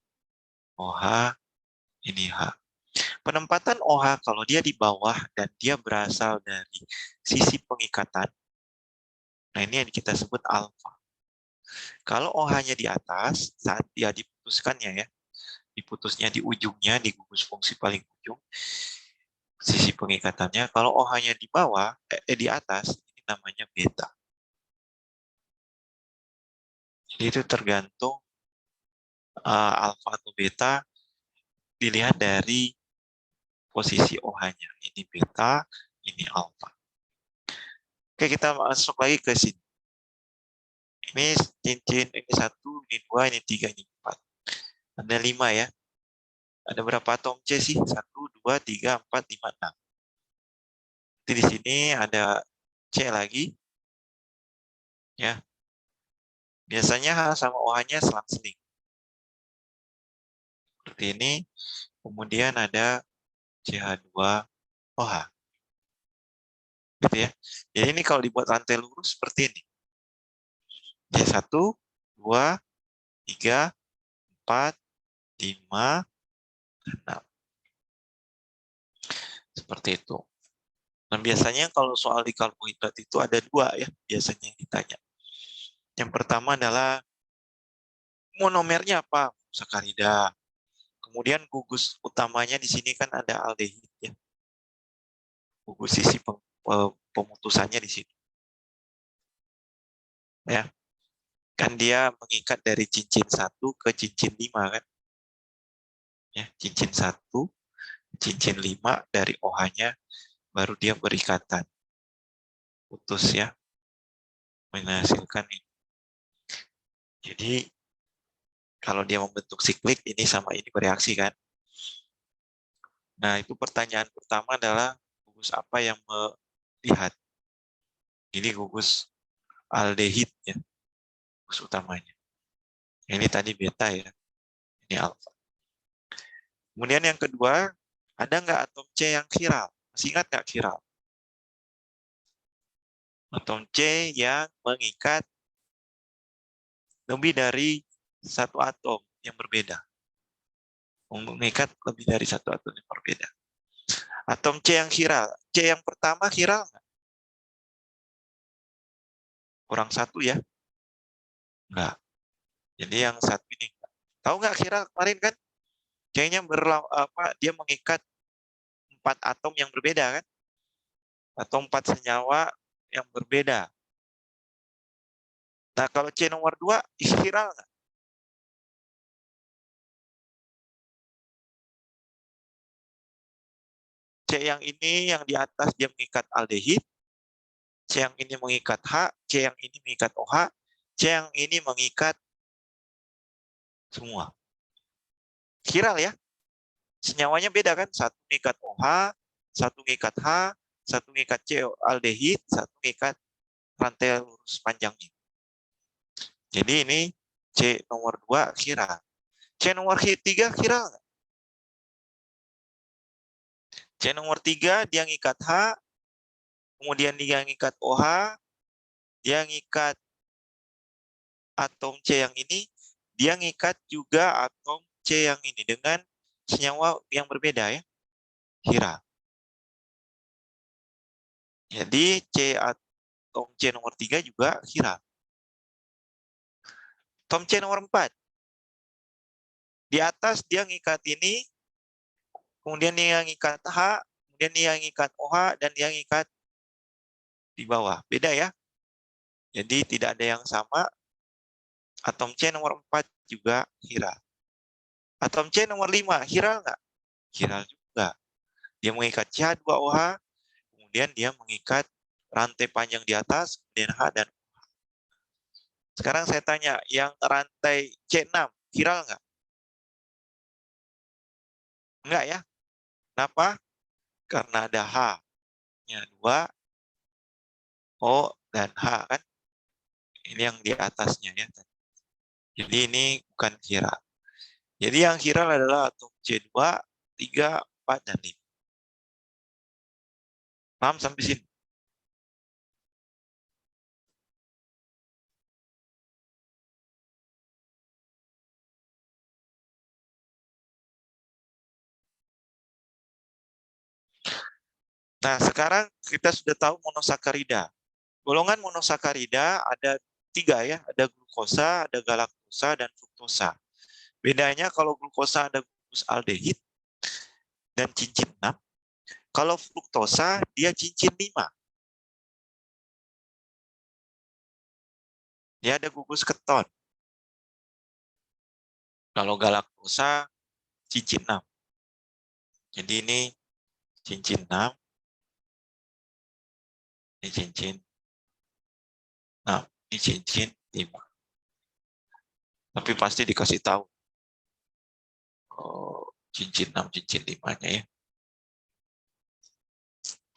OH, ini H. Penempatan OH kalau dia di bawah dan dia berasal dari sisi pengikatan, nah ini yang kita sebut alfa. Kalau OH-nya di atas, saat dia diputuskannya ya, diputusnya di ujungnya, di gugus fungsi paling ujung, sisi pengikatannya, kalau OH-nya di bawah, di atas, ini namanya beta. Jadi itu tergantung alfa atau beta dilihat dari posisi OH-nya. Ini beta, ini alfa. Oke, kita masuk lagi ke sini. Ini cincin, ini 1, ini 2, ini 3, ini 4. Ada 5 ya. Ada berapa atom C sih? 1, 2, 3, 4, 5, 6. Jadi di sini ada C lagi. Ya. Biasanya H sama OH-nya selang-seling. Seperti ini. Kemudian ada CH2OH. Gitu ya. Jadi ini kalau dibuat rantai lurus seperti ini. C1, 2, 3, 4, 5, 6. Seperti itu. Dan biasanya kalau soal di karbohidrat itu ada 2 ya, biasanya yang ditanya. Yang pertama adalah monomernya apa? Sakarida. Kemudian gugus utamanya di sini kan ada aldehid ya. Gugus sisi pemutusannya di sini. Ya. Kan dia mengikat dari cincin 1 ke cincin 5 kan. Ya, cincin 1, cincin 5 dari OH-nya baru dia berikatan. Putus ya. Menghasilkan ini. Jadi kalau dia membentuk siklik, ini sama ini bereaksi kan. Nah, itu pertanyaan pertama adalah gugus apa yang melihat. Ini gugus aldehid ya, gugus utamanya. Ini tadi beta ya, ini alfa. Kemudian yang kedua, ada nggak atom C yang chiral? Masih ingat nggak chiral? Atom C yang mengikat lebih dari satu atom yang berbeda. Mengikat lebih dari satu atom yang berbeda. Atom C yang chiral. C yang pertama chiral nggak? Kurang 1 ya? Enggak. Jadi yang 1 ini enggak. Tahu nggak chiral kemarin kan? C-nya dia mengikat 4 atom yang berbeda kan? Atau 4 senyawa yang berbeda. Nah, kalau C nomor 2 chiral nggak? C yang ini yang di atas dia mengikat aldehid, C yang ini mengikat H, C yang ini mengikat OH, C yang ini mengikat semua. Chiral ya. Senyawanya beda kan? Satu mengikat OH, satu mengikat H, satu mengikat C aldehid, satu mengikat rantai lurus panjang ini. Jadi ini C nomor 2 chiral. C nomor 3 chiral nggak? C nomor 3 dia ngikat H, kemudian dia ngikat OH, dia ngikat atom C yang ini, dia ngikat juga atom C yang ini dengan senyawa yang berbeda ya, chiral. Jadi atom C nomor 3 juga chiral. Atom C nomor 4. Di atas dia ngikat ini, kemudian dia ngikat H, kemudian dia ngikat OH, dan dia ngikat di bawah. Beda ya. Jadi tidak ada yang sama. Atom C nomor 4 juga chiral. Atom C nomor 5, chiral nggak? Chiral juga. Dia mengikat CH2OH, kemudian dia mengikat rantai panjang di atas, kemudian H dan OH. Sekarang saya tanya, yang rantai C6, chiral nggak? Enggak ya. Kenapa? Karena ada H-nya 2, O dan H kan. Ini yang di atasnya ya. Jadi ini bukan chiral. Jadi yang chiral adalah atom C2, 3, 4, dan 5. Paham sampai sini? Nah, sekarang kita sudah tahu monosakarida. Golongan monosakarida ada 3 ya, ada glukosa, ada galaktosa, dan fruktosa. Bedanya kalau glukosa ada gugus aldehid dan cincin 6. Kalau fruktosa dia cincin 5. Dia ada gugus keton. Kalau galaktosa cincin 6. Jadi ini cincin 6, ini cincin 6, ini cincin 5. Tapi pasti dikasih tahu cincin 6, cincin 5-nya ya.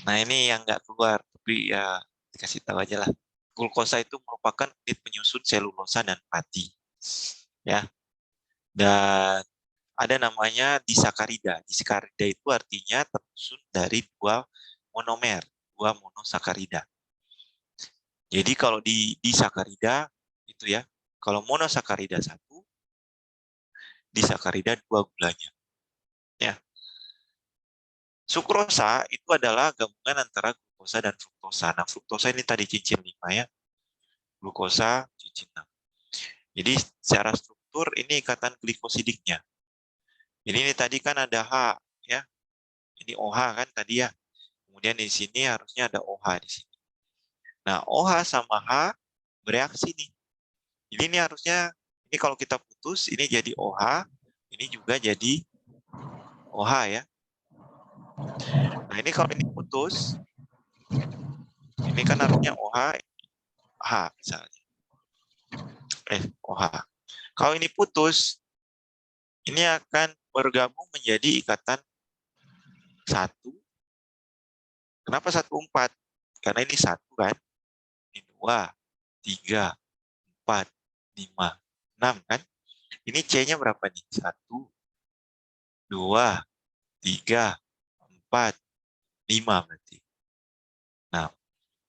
Nah ini yang nggak keluar, tapi ya dikasih tahu aja lah. Glukosa itu merupakan unit penyusun selulosa dan pati. Ya. Dan ada namanya disakarida. Disakarida itu artinya tersusun dari 2 monomer, 2 monosakarida. Jadi kalau di disakarida itu ya, kalau monosakarida 1, disakarida 2 gulanya. Ya. Sukrosa itu adalah gabungan antara glukosa dan fruktosa. Nah, fruktosa ini tadi cincin 5 ya. Glukosa cincin 6. Jadi secara struktur ini ikatan glikosidiknya. Jadi ini tadi kan ada H ya. Ini OH kan tadi ya. Kemudian di sini harusnya ada OH di sini. Nah, OH sama H bereaksi nih. Jadi ini harusnya ini kalau kita putus ini jadi OH, ini juga jadi OH ya. Nah, ini kalau ini putus ini kan harusnya OH H misalnya. OH. Kalau ini putus, ini akan bergabung menjadi ikatan 1. Kenapa 1, 4? Karena ini 1 kan. Ini 2, 3, 4, 5, 6 kan. Ini C-nya berapa nih? 1, 2, 3, 4, 5 berarti.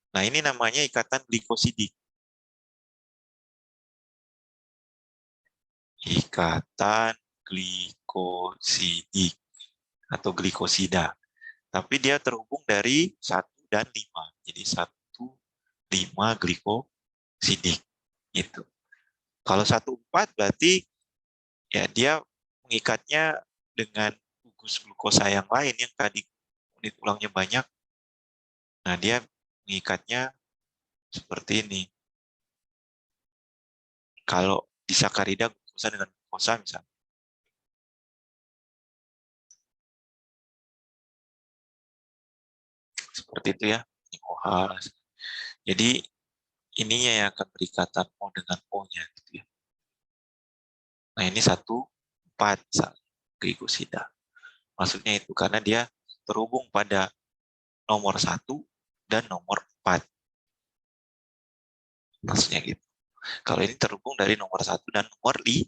Nah ini namanya ikatan glikosidik. Ikatan glikosidik atau glikosida. Tapi dia terhubung dari 1 dan 5. Jadi 1, 5 glikosidik. Gitu. Kalau 1, 4 berarti ya dia mengikatnya dengan gugus glukosa yang lain yang tadi unit ulangnya banyak. Nah, dia mengikatnya seperti ini. Kalau disakarida glukosa dengan glukosa misalnya. Seperti itu ya. OH. Jadi ininya yang akan berikatan O dengan O-nya gitu ya. Nah, ini 1, 4 misalnya glikosida. Maksudnya itu karena dia terhubung pada nomor 1 dan nomor 4. Maksudnya gitu. Kalau ini terhubung dari nomor 1 dan nomor 5.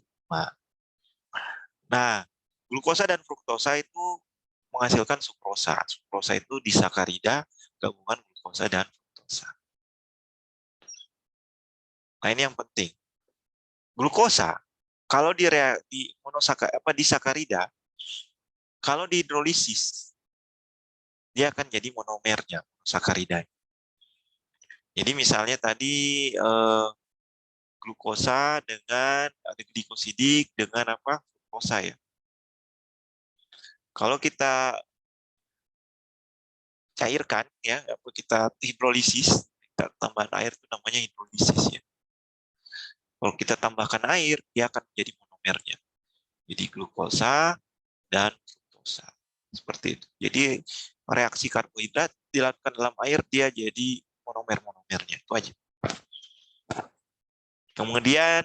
Nah, glukosa dan fruktosa itu menghasilkan sukrosa. Sukrosa itu disakarida gabungan glukosa dan fruktosa. Nah, ini yang penting. Glukosa kalau di disakarida, kalau dihidrolisis dia akan jadi monomernya, monosakarida. Jadi misalnya tadi glukosa dengan glikosidik dengan apa? Fruktosa ya. Kalau kita cairkan ya, kita hidrolisis, kita tambahkan air itu namanya hidrolisis ya. Kalau kita tambahkan air, dia akan menjadi monomernya. Jadi glukosa dan fruktosa. Seperti itu. Jadi reaksi karbohidrat dilakukan dalam air, dia jadi monomer-monomernya. Itu aja. Kemudian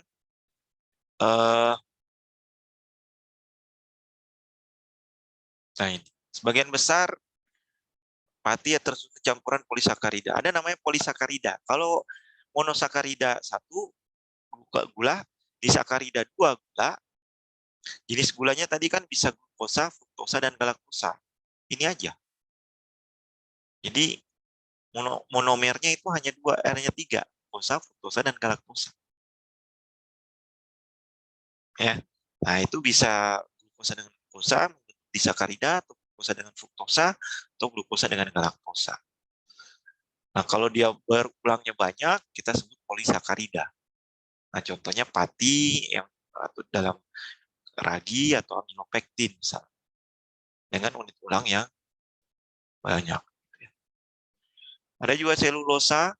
nah ini, sebagian besar pati ya tersusun campuran polisakarida. Ada namanya polisakarida. Kalau monosakarida 1 gula, disakarida 2 gula. Jenis gulanya tadi kan bisa glukosa, fruktosa, dan galaktosa. Ini aja. Jadi monomernya itu hanya 3, glukosa, fruktosa, dan galaktosa. Ya. Nah, itu bisa glukosa dengan glukosa, disakarida, atau glukosa dengan fruktosa, atau glukosa dengan galaktosa. Nah, kalau dia berulangnya banyak, kita sebut polisakarida. Nah, contohnya pati yang dalam ragi atau aminopektin misalnya. Dengan unit ulang yang banyak. Ada juga selulosa.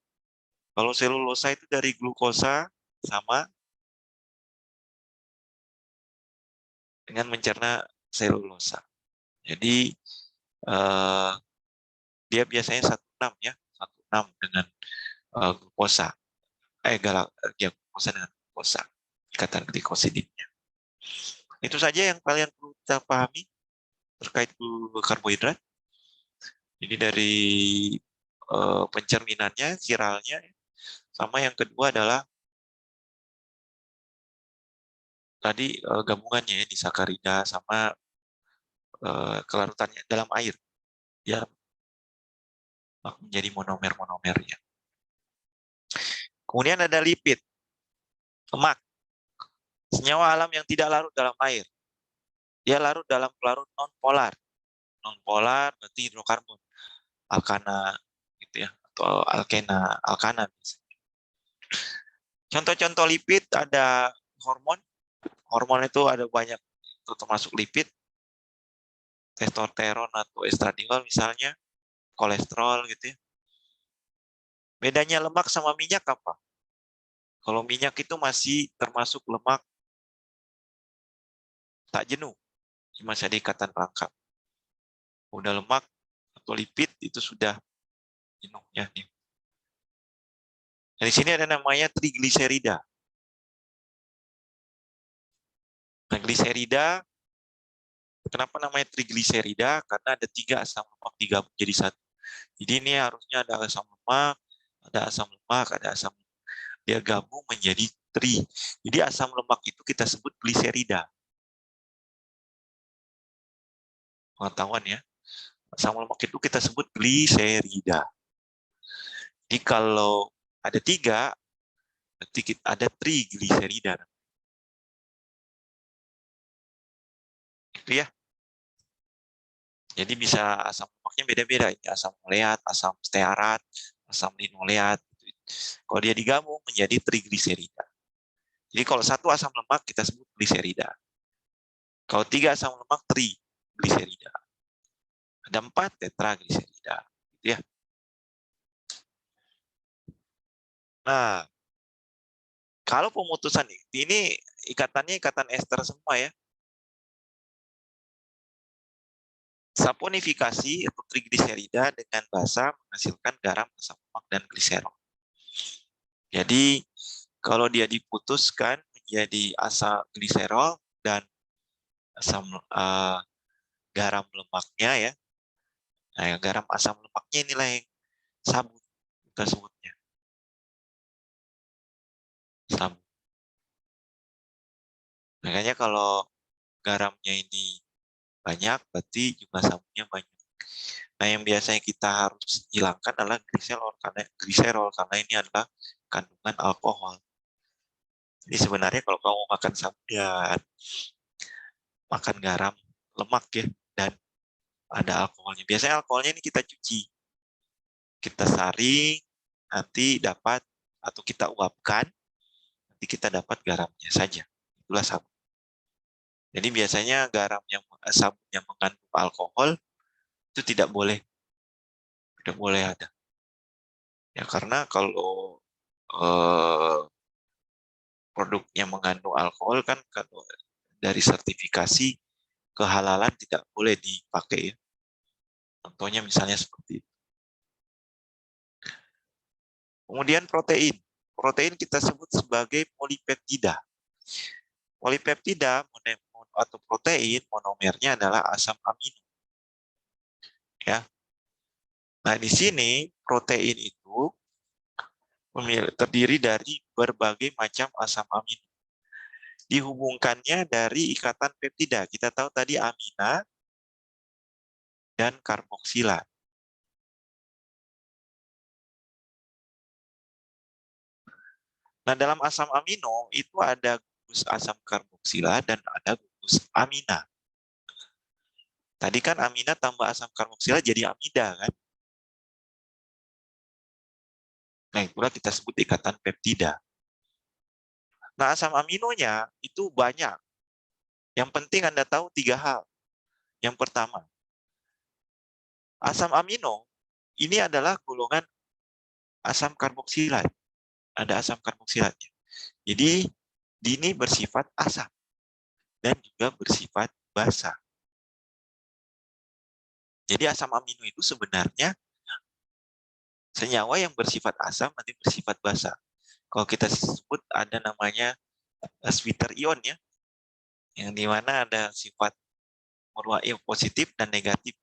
Kalau selulosa itu dari glukosa sama dengan mencerna selulosa. Jadi dia biasanya 1,6 ya, 1,6 dengan glukosa. Ya, glukosa dengan glukosa, ikatan glikosidinnya. Itu saja yang kalian perlu kita pahami terkait karbohidrat. Jadi dari pencerminannya, kiralnya, sama yang kedua adalah tadi gabungannya ya, disakarida sama kelarutannya dalam air. Dia menjadi monomer-monomernya. Kemudian ada lipid, lemak, senyawa alam yang tidak larut dalam air. Dia larut dalam pelarut non-polar. Non-polar berarti hidrokarbon, alkana gitu ya, atau alkana. Contoh-contoh lipid ada hormon. Hormon itu ada banyak, itu termasuk lipid, testosteron atau estradiol misalnya, kolesterol gitu ya. Bedanya lemak sama minyak apa? Kalau minyak itu masih termasuk lemak tak jenuh, masih ada ikatan rangka. Udah lemak atau lipid itu sudah jenuh ya. Nah, di sini ada namanya trigliserida. Nah, gliserida, kenapa namanya trigliserida? Karena ada 3 asam lemak digabung jadi 1. Jadi ini harusnya ada asam lemak, ada asam lemak, ada asam lemak. Dia gabung menjadi tri. Jadi asam lemak itu kita sebut gliserida. Pengetahuan ya. Asam lemak itu kita sebut gliserida. Jadi kalau ada 3, berarti ada trigliserida. Itu ya. Jadi bisa asam lemaknya beda-beda. Ini asam oleat, asam stearat, asam linoleat. Kalau dia digabung menjadi trigliserida. Jadi kalau 1 asam lemak kita sebut gliserida. Kalau 3 asam lemak trigliserida. Ada 4 tetragliserida. Gitu ya. Nah, kalau pemutusan ini ikatannya ikatan ester semua ya. Saponifikasi atau trigliserida dengan basa menghasilkan garam, asam lemak, dan gliserol. Jadi kalau dia diputuskan menjadi asam gliserol dan asam garam lemaknya ya. Nah, garam asam lemaknya inilah yang sabun kita sebutnya. Sabun. Makanya kalau garamnya ini banyak, berarti jumlah sabunnya banyak. Nah, yang biasanya kita harus hilangkan adalah gliserol karena ini adalah kandungan alkohol. Jadi sebenarnya kalau kamu makan sabun ya makan garam, lemak ya, dan ada alkoholnya. Biasanya alkoholnya ini kita cuci, kita saring, nanti dapat atau kita uapkan, nanti kita dapat garamnya saja. Itulah sabun. Jadi biasanya sabun yang mengandung alkohol itu tidak boleh ada. Ya karena kalau produk yang mengandung alkohol kan kalau dari sertifikasi kehalalan tidak boleh dipakai ya. Contohnya misalnya seperti itu. Kemudian protein. Protein kita sebut sebagai polipeptida. Polipeptida atau protein monomernya adalah asam amino. Ya. Nah, di sini protein itu terdiri dari berbagai macam asam amino. Dihubungkannya dari ikatan peptida. Kita tahu tadi amina dan karboksilat. Nah, dalam asam amino itu ada gugus asam karboksilat dan ada gugus amina. Tadi kan amina tambah asam karboksilat jadi amida kan? Nah, itulah kita sebut ikatan peptida. Nah, asam aminonya itu banyak. Yang penting Anda tahu 3 hal. Yang pertama, asam amino ini adalah golongan asam karboksilat. Ada asam karboksilatnya. Jadi, ini bersifat asam dan juga bersifat basa. Jadi asam amino itu sebenarnya senyawa yang bersifat asam nanti bersifat basa. Kalau kita sebut ada namanya sweeter ion ya, yang dimana ada sifat formuла ion positif dan negatif.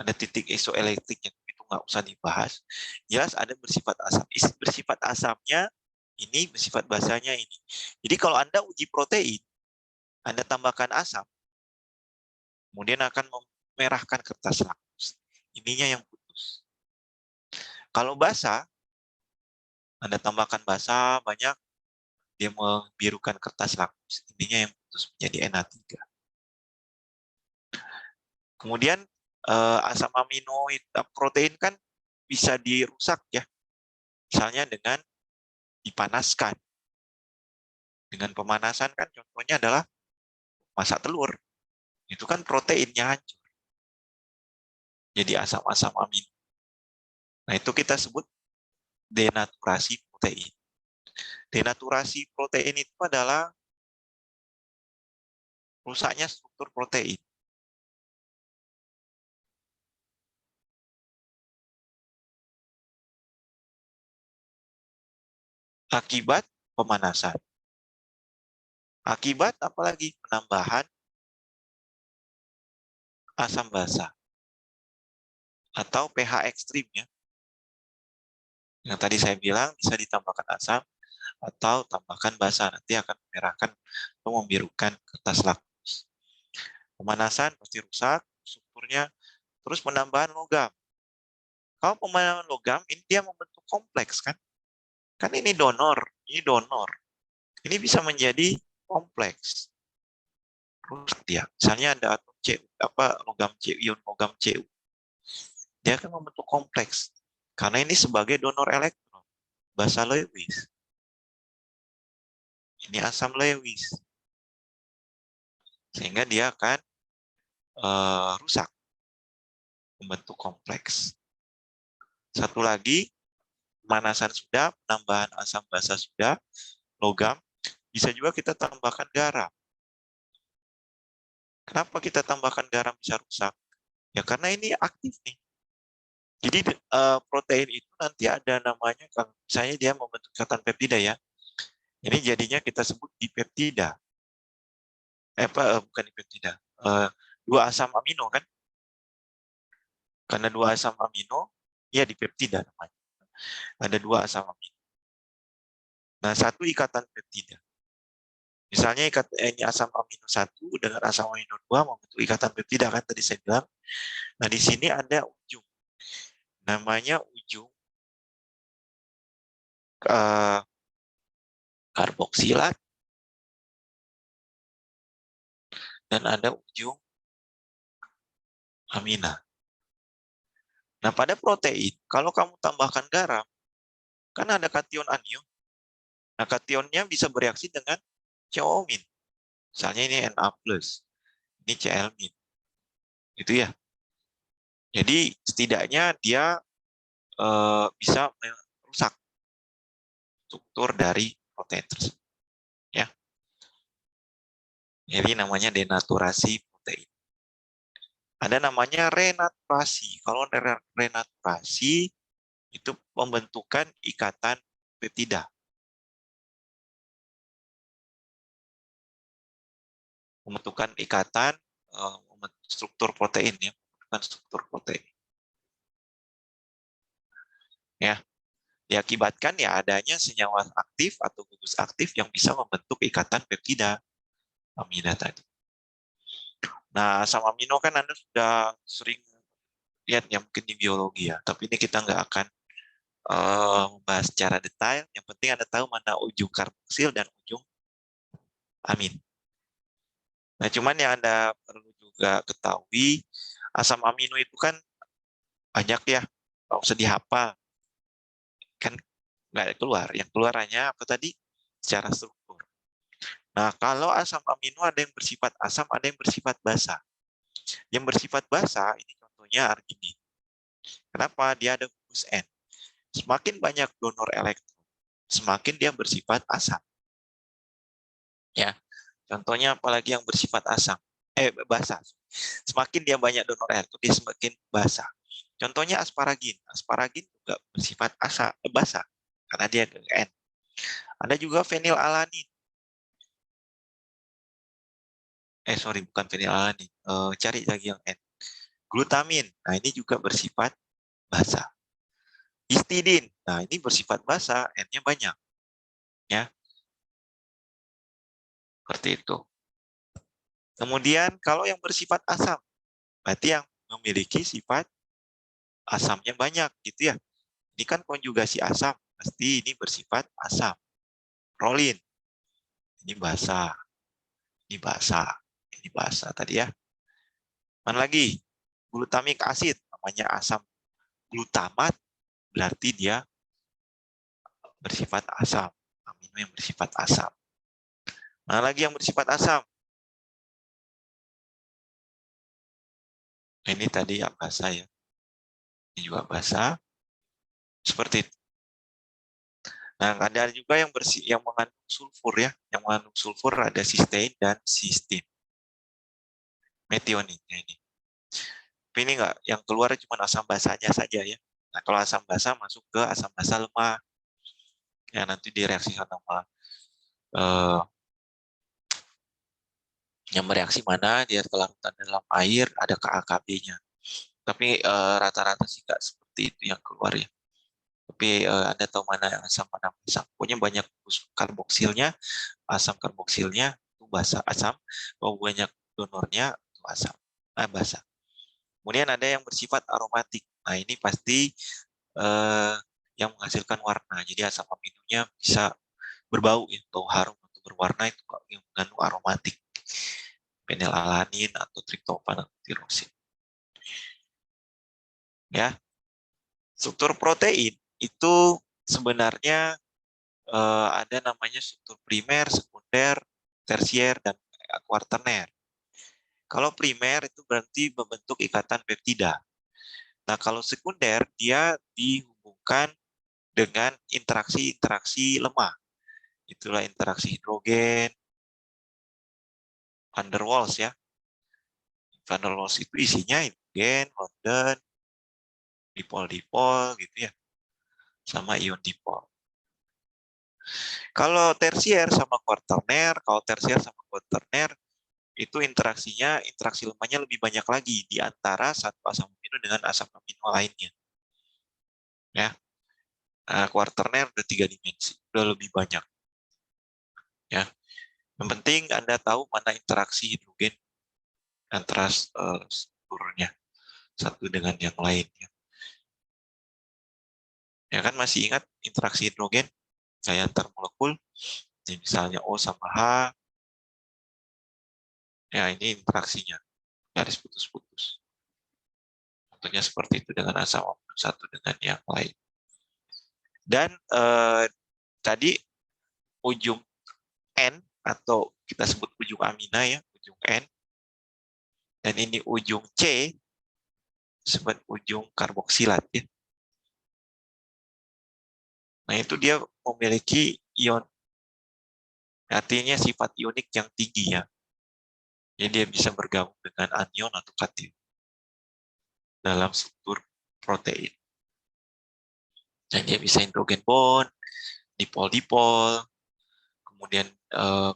Ada titik isoelektriknya, itu nggak usah dibahas. Jelas ada bersifat asam. Isi bersifat asamnya ini, bersifat basanya ini. Jadi kalau Anda uji protein, Anda tambahkan asam, kemudian akan memerahkan kertas lakmus. Ininya yang putus. Kalau basa, Anda tambahkan basa banyak, dia membirukan kertas lakmus. Ininya yang putus menjadi Na3. Kemudian asam amino protein kan bisa dirusak ya. Misalnya dengan dipanaskan. Dengan pemanasan kan contohnya adalah masak telur. Itu kan proteinnya hancur. Jadi asam-asam amino. Nah, itu kita sebut denaturasi protein. Denaturasi protein itu adalah rusaknya struktur protein. Akibat pemanasan. Akibat apalagi penambahan asam basa atau pH ekstrim ya. Yang tadi saya bilang bisa ditambahkan asam atau tambahkan basa, nanti akan memerahkan atau membirukan kertas lakmus. Pemanasan pasti rusak strukturnya, terus penambahan logam. Kalau penambahan logam ini dia membentuk kompleks kan? Kan ini donor, ini donor. Ini bisa menjadi kompleks. Terus dia, misalnya ada atom logam Cu, ion logam Cu. Dia akan membentuk kompleks. Karena ini sebagai donor elektron. Basa Lewis. Ini asam Lewis. Sehingga dia akan rusak. Membentuk kompleks. Satu lagi, pemanasan sudah, penambahan asam basa sudah, logam, bisa juga kita tambahkan garam. Kenapa kita tambahkan garam bisa rusak? Ya karena ini aktif nih. Jadi protein itu nanti ada namanya, misalnya dia membentuk ikatan peptida ya. Ini jadinya kita sebut dipeptida. Bukan dipeptida. Dua asam amino kan? Karena dua asam amino, ya dipeptida namanya. Ada dua asam amino. Nah, satu ikatan peptida. Misalnya ini asam amino 1 dengan asam amino 2 membentuk ikatan peptida kan tadi saya bilang. Nah, di sini ada ujung. Namanya ujung karboksilat dan ada ujung amina. Nah, pada protein, kalau kamu tambahkan garam, kan ada kation anion. Nah, kationnya bisa bereaksi dengan CO-. Misalnya ini Na+, ini Cl-. Gitu ya. Jadi, setidaknya dia bisa merusak struktur dari protein tersebut. Ya. Jadi, namanya denaturasi protein. Ada namanya renaturasi. Kalau renaturasi, itu pembentukan ikatan peptida. Pembentukan ikatan struktur protein ya, pembentukan struktur protein. Ya, diakibatkan ya adanya senyawa aktif atau gugus aktif yang bisa membentuk ikatan peptida amida tadi. Nah, asam amino kan Anda sudah sering lihat ya mungkin di biologi ya, tapi ini kita nggak akan membahas secara detail. Yang penting Anda tahu mana ujung karboksil dan ujung amin. Nah, cuman yang Anda perlu juga ketahui, asam amino itu kan banyak ya, nggak usah dihafal. Kan nggak keluar. Yang keluar hanya apa tadi? Secara struktur. Nah, kalau asam amino ada yang bersifat asam, ada yang bersifat basa. Yang bersifat basa, ini contohnya arginin. Kenapa? Dia ada gugus N. Semakin banyak donor elektron, semakin dia bersifat asam. Ya, contohnya apalagi yang bersifat asam. basah. Semakin dia banyak donor air, dia semakin basah. Contohnya asparagin. Asparagin juga bersifat basah karena dia N. Ada juga fenilalanin. Sorry, bukan fenilalanin. Cari lagi yang N. Glutamin. Nah, ini juga bersifat basah. Histidin. Nah, ini bersifat basah, N-nya banyak. Ya. Seperti itu. Kemudian kalau yang bersifat asam, berarti yang memiliki sifat asamnya banyak gitu ya. Ini kan konjugasi asam, pasti ini bersifat asam. Prolin. Ini basah. Ini basah. Ini basah tadi ya. Mana lagi? Glutamic acid, namanya asam glutamat, berarti dia bersifat asam. Amino yang bersifat asam. Mana lagi yang bersifat asam? Ini tadi yang basah ya. Ini juga basah. Seperti itu. Nah, ada juga yang mengandung sulfur ya. Yang mengandung sulfur ada sistein dan sistin. Metioninnya ini. Tapi ini enggak, yang keluar cuma asam basahnya saja ya. Nah, kalau asam basah masuk ke asam basah lemah. Ya, nanti direaksikan sama yang bereaksi mana dia kelarutan dalam air, ada KAKB-nya. Tapi rata-rata sih enggak seperti itu yang keluar ya. Tapi Anda tahu mana yang asam, mana basah. Pokoknya banyak karboksilnya, asam karboksilnya itu basah asam, kalau banyak donornya itu asam, basah. Kemudian ada yang bersifat aromatik. Nah ini pasti yang menghasilkan warna. Jadi asam aminonya bisa berbau, ya, bau harum atau berwarna, itu yang mengandung aromatik. Fenilalanin atau triptofan atau tirosin. Ya, struktur protein itu sebenarnya ada namanya struktur primer, sekunder, tersier, dan kuaterner. Kalau primer itu berarti membentuk ikatan peptida. Nah, kalau sekunder dia dihubungkan dengan interaksi-interaksi lemah. Itulah interaksi hidrogen, van der Waals ya. Van der Waals itu isinya hidrogen, London, dipol-dipol gitu ya. Sama ion dipol. Kalau tersier sama kuaterner, itu interaksi lemahnya lebih banyak lagi di antara satu asam amino dengan asam amino lainnya. Ya, kuaterner udah 3 dimensi, udah lebih banyak. Ya, yang penting Anda tahu mana interaksi hidrogen antara strukturnya satu dengan yang lainnya. Ya kan masih ingat interaksi hidrogen kayak antar molekul, misalnya O sama H. Ya, ini interaksinya, garis putus-putus. Contohnya seperti itu dengan asam amino satu dengan yang lain. Dan tadi ujung N atau kita sebut ujung amina ya, ujung N. Dan ini ujung C disebut ujung karboksilat ya. Nah, itu dia memiliki ion. Artinya sifat ionik yang tinggi ya. Jadi dia bisa bergabung dengan anion atau kation dalam struktur protein. Dan dia bisa hidrogen bond, dipol-dipol, kemudian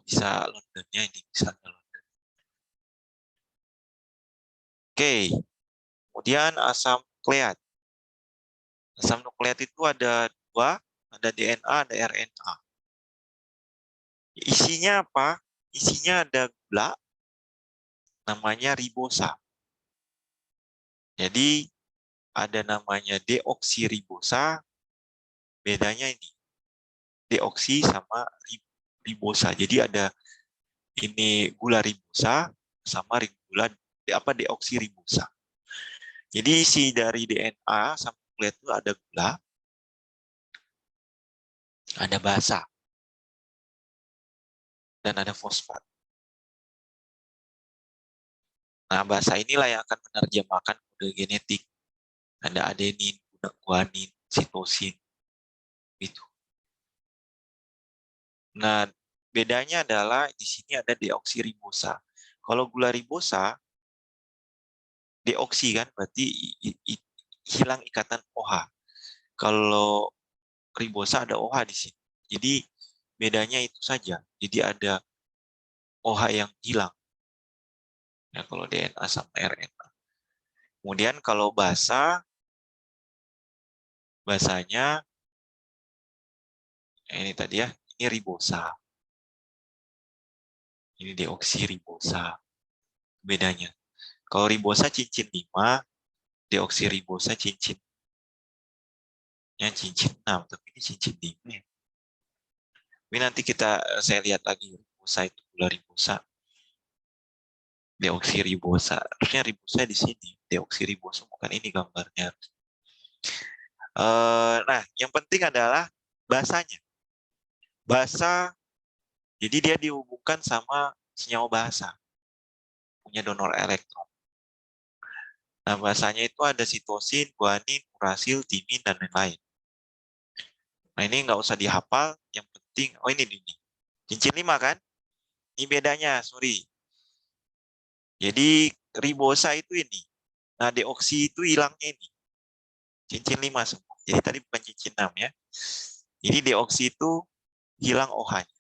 bisa Londonnya ini misalnya London. Oke, kemudian asam nukleat. Asam nukleat itu ada 2, ada DNA, ada RNA. Isinya apa? Isinya ada gula, namanya ribosa. Jadi ada namanya deoksiribosa, bedanya ini. Deoksi sama ribosa. Jadi ada ini gula ribosa sama gula deoksiribosa. Jadi isi dari DNA sama nukleat itu ada gula, ada basa, dan ada fosfat. Nah, basa inilah yang akan menerjemahkan kode genetik. Ada adenin, guanin, sitosin, itu. Nah, bedanya adalah di sini ada deoksiribosa. Kalau gula ribosa, deoksi kan, berarti hilang ikatan OH. Kalau ribosa ada OH di sini. Jadi bedanya itu saja. Jadi ada OH yang hilang. Ya, kalau DNA sama RNA. Kemudian kalau basanya ini tadi ya, ini ribosa. Ini deoksiribosa. Bedanya. Kalau ribosa cincin 5, deoksiribosa cincin 6, tapi ini cincin 5 ya. Ini nanti saya lihat lagi ribosa itu gula ribosa. Deoksiribosa. Harusnya ribosa di sini. Deoksiribosa bukan ini gambarnya. Nah, yang penting adalah basanya. Basa, jadi dia dihubungkan sama senyawa basa. Punya donor elektron. Nah, basanya itu ada sitosin, guanin, urasil, timin, dan lain-lain. Nah, ini nggak usah dihafal. Yang penting, oh ini. Cincin 5 kan? Ini bedanya, sorry. Jadi ribosa itu ini. Nah, deoksi itu hilangnya ini. Cincin 5 semua. Jadi tadi bukan cincin 6 ya. Jadi deoksi itu hilang OH-nya.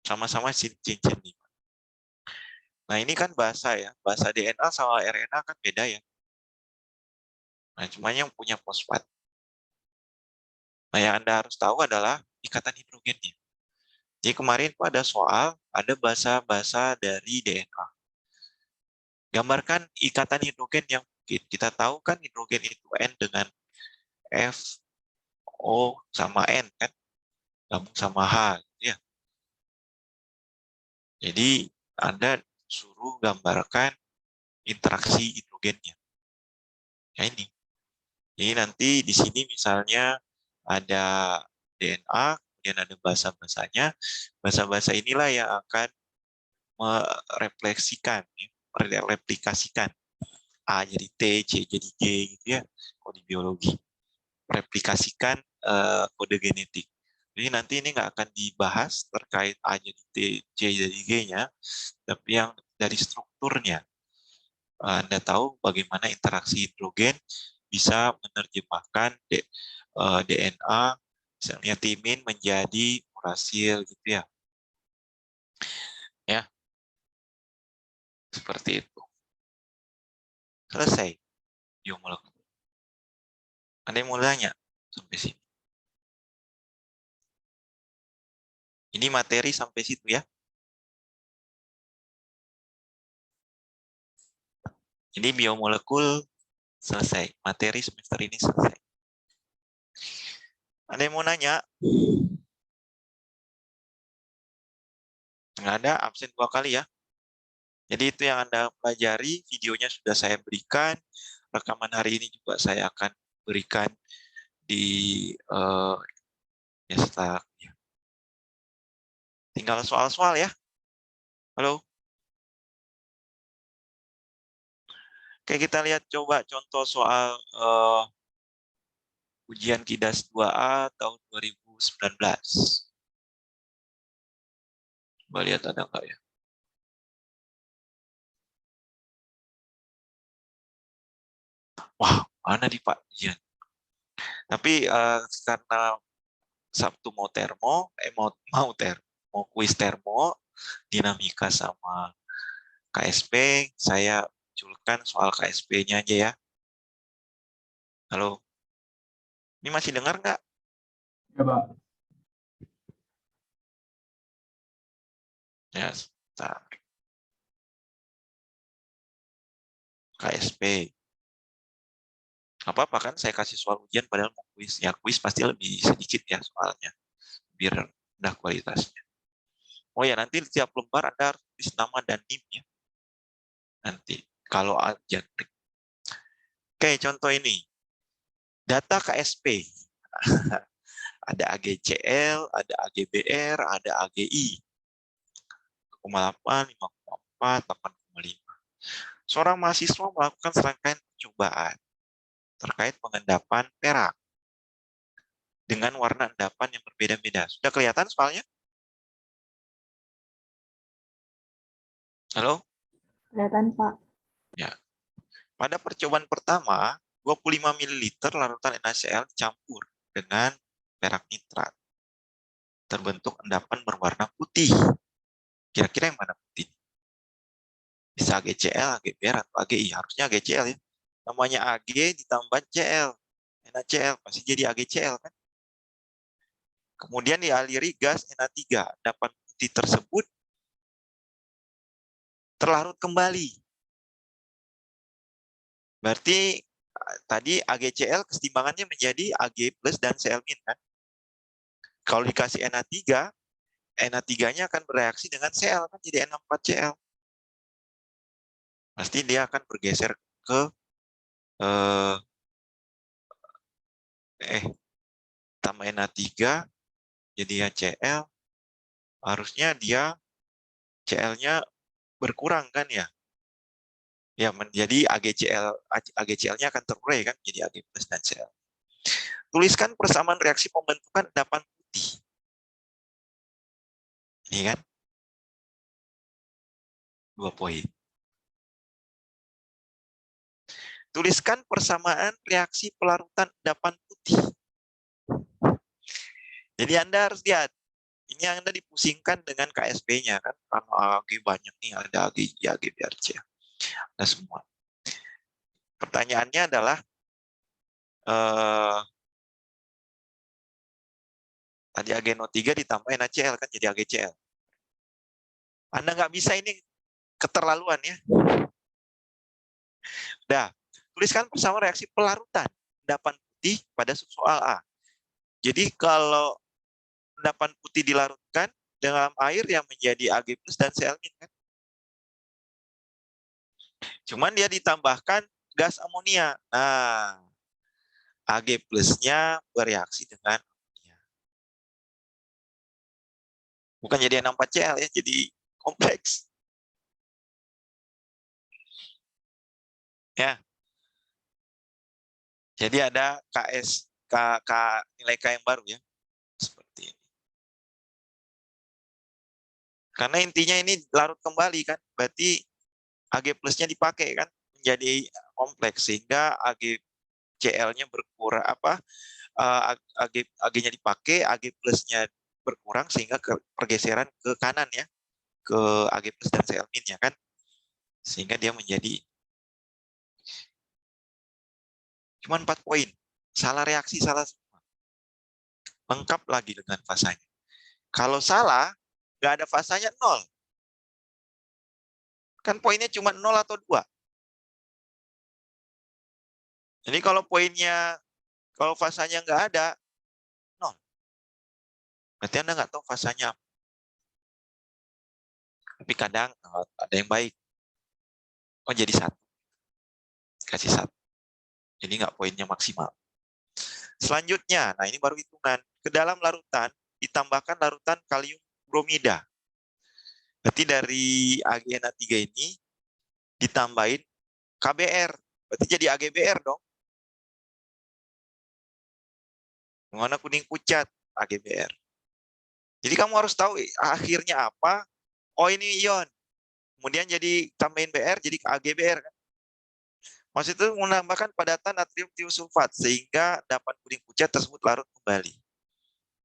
Sama-sama cincin 5. Nah, ini kan basa ya. Basa DNA sama RNA kan beda ya. Nah, cuma yang punya fosfat. Nah, yang Anda harus tahu adalah ikatan hidrogennya. Jadi kemarin itu ada soal, ada basa-basa dari DNA. Gambarkan ikatan hidrogen yang mungkin. Kita tahu kan hidrogen itu N dengan F, O sama N kan. Gabung sama H. Gitu ya. Jadi Anda suruh gambarkan interaksi hidrogennya. Nah ini. Jadi nanti di sini misalnya ada DNA, kemudian ada basa-basanya. Basa-basa inilah yang akan merefleksikan, mereplikasikan A jadi T, C jadi G gitu ya, kalau di biologi. Replikasikan kode genetik. Jadi nanti ini nggak akan dibahas terkait A jadi T, C jadi G-nya, tapi yang dari strukturnya. Anda tahu bagaimana interaksi hidrogen bisa menerjemahkan DNA, misalnya timin menjadi urasil gitu ya. Ya, seperti itu. Selesai. Biomolekul. Ada yang mau tanya sampai sini? Ini materi sampai situ ya. Jadi biomolekul selesai. Materi semester ini selesai. Ada yang mau nanya? Nggak ada, absen 2 kali ya. Jadi itu yang Anda pelajari, videonya sudah saya berikan. Rekaman hari ini juga saya akan berikan di ya setelah. Tinggal soal-soal ya. Halo. Oke, kita lihat coba contoh soal ujian KIDAS 2A tahun 2019. Coba lihat ada nggak ya. Wah, mana nih Pak ujian? Tapi karena Sabtu mau kuis termo, dinamika sama KSP, saya munculkan soal KSP-nya aja ya. Halo, ini masih dengar nggak? Ya, Pak. Ya, sebentar. KSP. Apa-apa kan saya kasih soal ujian padahal mau kuis. Ya, kuis pasti lebih sedikit ya soalnya. Biar rendah kualitasnya. Oh ya, nanti setiap lembar Anda harus tulis nama dan NIM-nya. Nanti, kalau algebrik. Oke, contoh ini. Data KSP. Ada AGCL, ada AGBR, ada AGI. 5,8, 5,4, 8,5. Seorang mahasiswa melakukan serangkaian percobaan terkait pengendapan perak dengan warna endapan yang berbeda-beda. Sudah kelihatan soalnya? Halo? Kelihatan, Pak. Pada percobaan pertama, 25 ml larutan NaCl dicampur dengan perak nitrat. Terbentuk endapan berwarna putih. Kira-kira yang mana putih? Bisa AgCl, AgBr, atau AgI. Harusnya AgCl ya. Namanya Ag ditambah Cl. NaCl pasti jadi AgCl kan? Kemudian dialiri gas Na3. Endapan putih tersebut terlarut kembali. Berarti tadi AgCl kesetimbangannya menjadi Ag plus dan Cl min kan? Kalau dikasih Na3, Na3-nya akan bereaksi dengan Cl kan jadi Na4Cl. Pasti dia akan bergeser ke tambah Na3 jadi HCl. Harusnya dia Cl-nya berkurang kan ya? Ya menjadi AgCl-nya akan terurai kan jadi Ag plus dan Cl. Tuliskan persamaan reaksi pembentukan endapan putih. Ini kan 2 poin. Tuliskan persamaan reaksi pelarutan endapan putih. Jadi Anda harus lihat, ini Anda dipusingkan dengan KSP-nya kan, karena Ag banyak nih, ada Ag, Ag, BRC. Ada semua. Pertanyaannya adalah, tadi AgNO3 ditambah NaCl kan jadi AgCl. Anda nggak bisa ini keterlaluan ya. Dah, tuliskan persamaan reaksi pelarutan endapan putih pada subsoal A. Jadi kalau endapan putih dilarutkan dalam air yang menjadi Ag plus dan Cl min kan. Cuman dia ditambahkan gas amonia. Nah, Ag plusnya bereaksi dengan amonia. Bukan jadi N4Cl ya, jadi kompleks. Ya. Jadi ada nilai K yang baru ya. Seperti ini. Karena intinya ini larut kembali kan, berarti Ag plusnya dipakai kan menjadi kompleks sehingga AgCl-nya berkurang Ag-nya dipakai, Ag plusnya berkurang sehingga pergeseran ke kanan ya, ke Ag plus dan Cl min-nya kan, sehingga dia menjadi cuma 4 poin, salah reaksi salah semua, lengkap lagi dengan fasanya. Kalau salah nggak ada fasanya 0. Kan poinnya cuma 0 atau 2. Jadi kalau fasanya nggak ada, 0. Berarti Anda nggak tahu fasanya. Tapi kadang ada yang baik. Oh jadi 1. Kasih 1. Jadi nggak poinnya maksimal. Selanjutnya, nah ini baru hitungan. Ke dalam larutan ditambahkan larutan kalium bromida. Berarti dari AgNa3 ini ditambahin KBr. Berarti jadi AgBr dong. Warna kuning pucat, AgBr. Jadi kamu harus tahu akhirnya apa. Oh ini ion. Kemudian jadi tambahin Br jadi AgBr kan. Maksud itu menambahkan padatan natrium tiosulfat sehingga endapan kuning pucat tersebut larut kembali.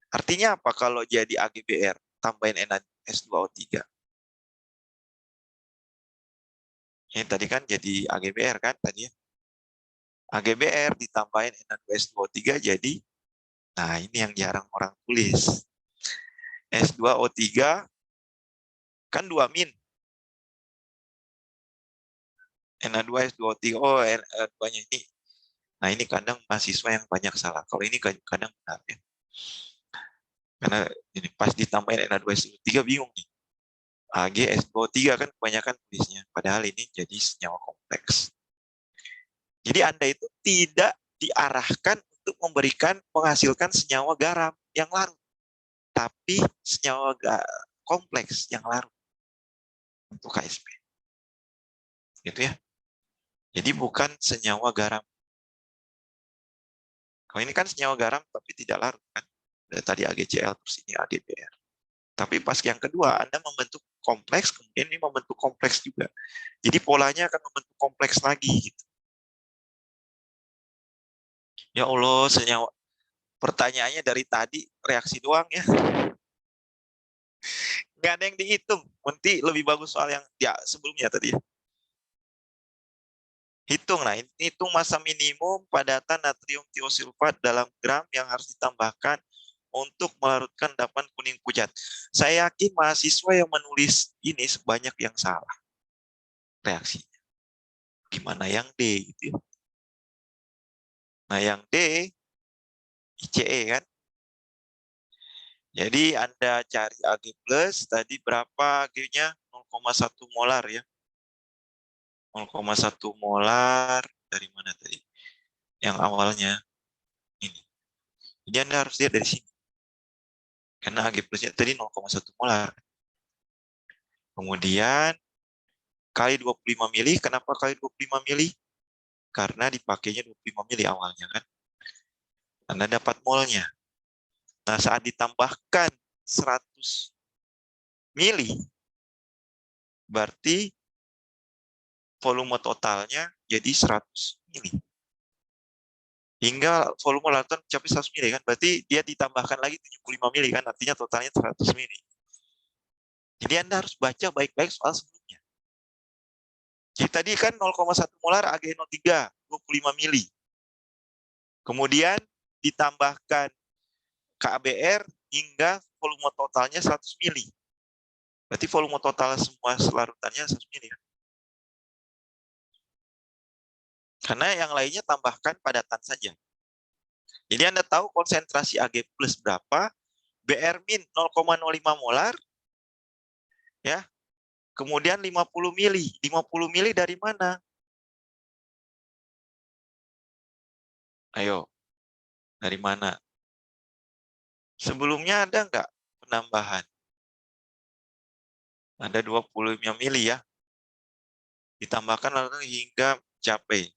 Artinya apa kalau jadi AgBr tambahin NaS2O3? Ini tadi kan jadi AgBr kan tadi ya. AgBr ditambahin Na2S2O3 jadi, nah ini yang jarang orang tulis. S2O3 kan 2 min. Na2S2O3, oh Na2-nya ini. Nah ini kadang mahasiswa yang banyak salah. Kalau ini kadang benar ya. Karena ini pas ditambahin Na2S2O3 bingung nih. AgS2O3 kan kebanyakan tulisnya. Padahal ini jadi senyawa kompleks. Jadi Anda itu tidak diarahkan untuk menghasilkan senyawa garam yang larut. Tapi senyawa kompleks yang larut untuk KSP. Gitu ya. Jadi bukan senyawa garam. Kalau ini kan senyawa garam tapi tidak larut kan. Dan tadi AgCl terus ini AgBr. Tapi pas yang kedua, Anda membentuk kompleks, kemudian ini membentuk kompleks juga. Jadi polanya akan membentuk kompleks lagi. Gitu. Ya Allah, senyawa. Pertanyaannya dari tadi, reaksi doang ya. Nggak ada yang dihitung. Nanti lebih bagus soal yang ya sebelumnya tadi. Hitung, nah hitung massa minimum padatan natrium tiosulfat dalam gram yang harus ditambahkan untuk melarutkan endapan kuning pucat. Saya yakin mahasiswa yang menulis ini sebanyak yang salah reaksinya. Gimana yang D gitu ya. Nah yang D, ICE kan. Jadi Anda cari Ag+, tadi berapa Ag-nya? 0,1 molar ya. 0,1 molar dari mana tadi? Yang awalnya ini. Jadi Anda harus lihat dari sini. Karena Ag plusnya tadi 0,1 molar. Kemudian kali 25 mili, kenapa kali 25 mili? Karena dipakainya 25 mili awalnya kan. Anda dapat molnya. Nah, saat ditambahkan 100 mili, berarti volume totalnya jadi 100 mili. Hingga volume larutan mencapai 100 mili kan, berarti dia ditambahkan lagi 75 mili kan, artinya totalnya 100 mili. Jadi Anda harus baca baik-baik soal sebelumnya. Jadi tadi kan 0,1 molar AgNO3, 25 mili. Kemudian ditambahkan KBr hingga volume totalnya 100 mili. Berarti volume total semua larutannya 100 mili. Karena yang lainnya tambahkan padatan saja. Jadi Anda tahu konsentrasi Ag plus berapa, Br min 0,05 molar, ya. Kemudian 50 mili. 50 mili dari mana? Ayo, dari mana? Sebelumnya ada nggak penambahan? Ada 25 mili ya. Ditambahkan lalu hingga capai.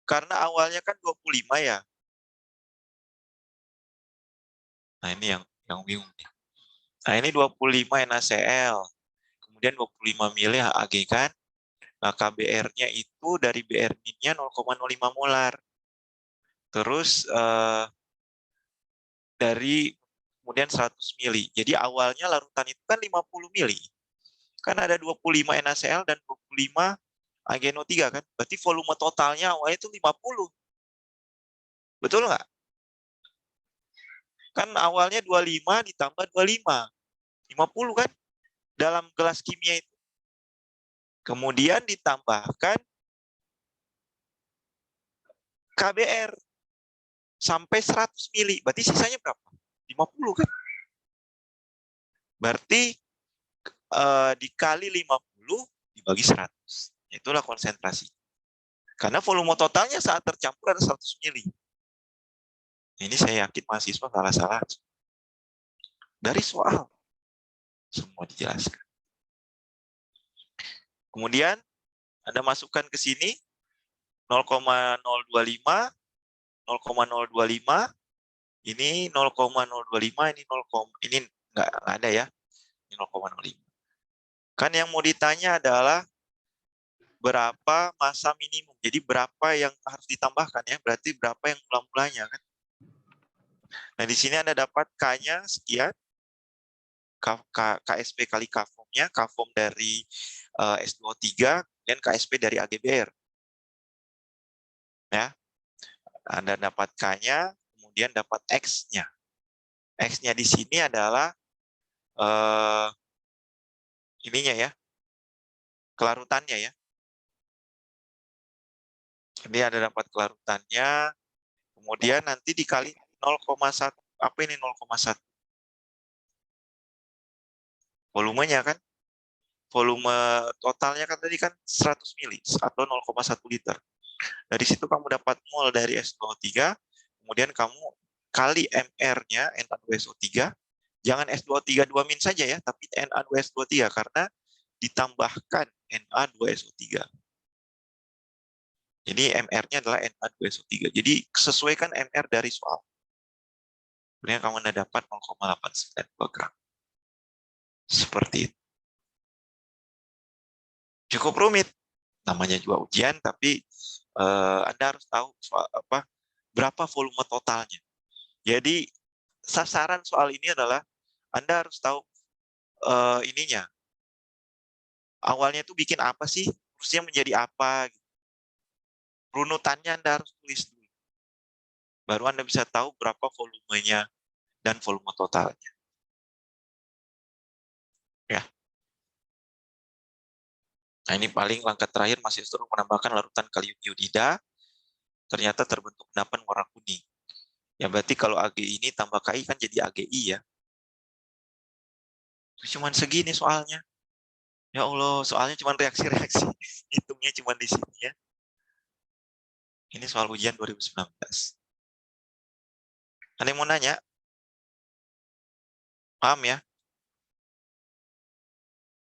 Karena awalnya kan 25 ya. Nah ini yang bingung. Nah ini 25 NaCl. Kemudian 25 mili Ag kan. Nah KBr-nya itu dari Br min-nya 0,05 molar. Terus dari kemudian 100 mili. Jadi awalnya larutan itu kan 50 mili. Kan ada 25 NaCl dan 25 AgNO3 kan. Berarti volume totalnya awalnya itu 50. Betul nggak? Kan awalnya 25 ditambah 25. 50 kan? Dalam gelas kimia itu. Kemudian ditambahkan KBr sampai 100 mili. Berarti sisanya berapa? 50 kan? Berarti dikali 50 dibagi 100. Itulah konsentrasi. Karena volume totalnya saat tercampur ada 100 mili. Ini saya yakin mahasiswa salah-salah. Dari soal semua dijelaskan. Kemudian Anda masukkan ke sini 0,025, 0,025, ini 0,025, ini nggak ada ya, ini 0,05. Kan yang mau ditanya adalah berapa massa minimum. Jadi berapa yang harus ditambahkan ya, berarti berapa yang mula-mulanya kan. Nah di sini Anda dapat K-nya sekian, KSP kali Kvom-nya, Kvom dari S23, dan KSP dari AgBr. Ya, Anda dapat K-nya, kemudian dapat X-nya. X-nya di sini adalah ininya ya, kelarutannya ya. Jadi Anda dapat kelarutannya, kemudian nanti dikali 0,1. Apa ini 0,1? Volumenya kan? Volume totalnya kan tadi kan 100 mili atau 0,1 liter. Dari situ kamu dapat mol dari S23, kemudian kamu kali MR-nya Na2SO3. Jangan S23 2- saja ya, tapi Na2SO3 karena ditambahkan Na2SO3. Jadi MR-nya adalah Na2SO3. Jadi sesuaikan MR dari soal. kemudian kamu dapat 0,892 gram. Seperti itu. Cukup rumit. Namanya juga ujian, tapi Anda harus tahu berapa volume totalnya. Jadi sasaran soal ini adalah Anda harus tahu ininya. Awalnya itu bikin apa sih? Terusnya menjadi apa? Runutannya Anda harus tulis dulu. Baru Anda bisa tahu berapa volumenya dan volume totalnya. Ya. Nah, ini paling langkah terakhir masih suruh menambahkan larutan kalium iodida. Ternyata terbentuk endapan warna kuning. Ya berarti kalau AgI ini tambah KI kan jadi AgI ya. Cuman segini soalnya. Ya Allah, soalnya cuma reaksi-reaksi. Hitungnya cuma di sini ya. Ini soal ujian 2019. Ada yang mau nanya? Paham ya?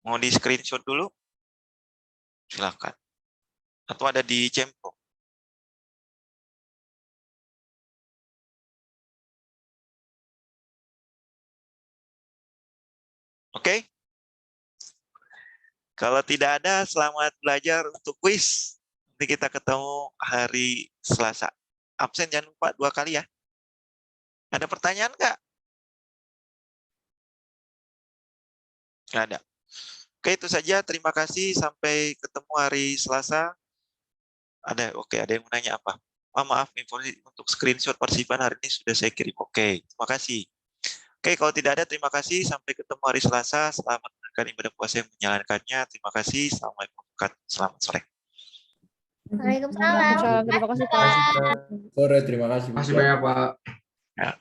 Mau di screenshot dulu? Silakan. Atau ada di Cempo. Oke? Kalau tidak ada, selamat belajar untuk kuis. Nanti kita ketemu hari Selasa. Absen jangan lupa 2 kali ya. Ada pertanyaan nggak? Nggak ada. Oke, itu saja. Terima kasih. Sampai ketemu hari Selasa. Oke, ada yang mau nanya apa? Maaf, informasi untuk screenshot partisipan hari ini sudah saya kirim. Oke, terima kasih. Oke, kalau tidak ada, terima kasih. Sampai ketemu hari Selasa. Selamat menjalankan ibadah puasa yang menjalankannya. Terima kasih. Assalamualaikum warahmatullahi wabarakatuh. Selamat sore. Waalaikumsalam. Waalaikumsalam. Terima kasih, Pak. Sore, terima kasih. Makasih banyak, Pak. Ya.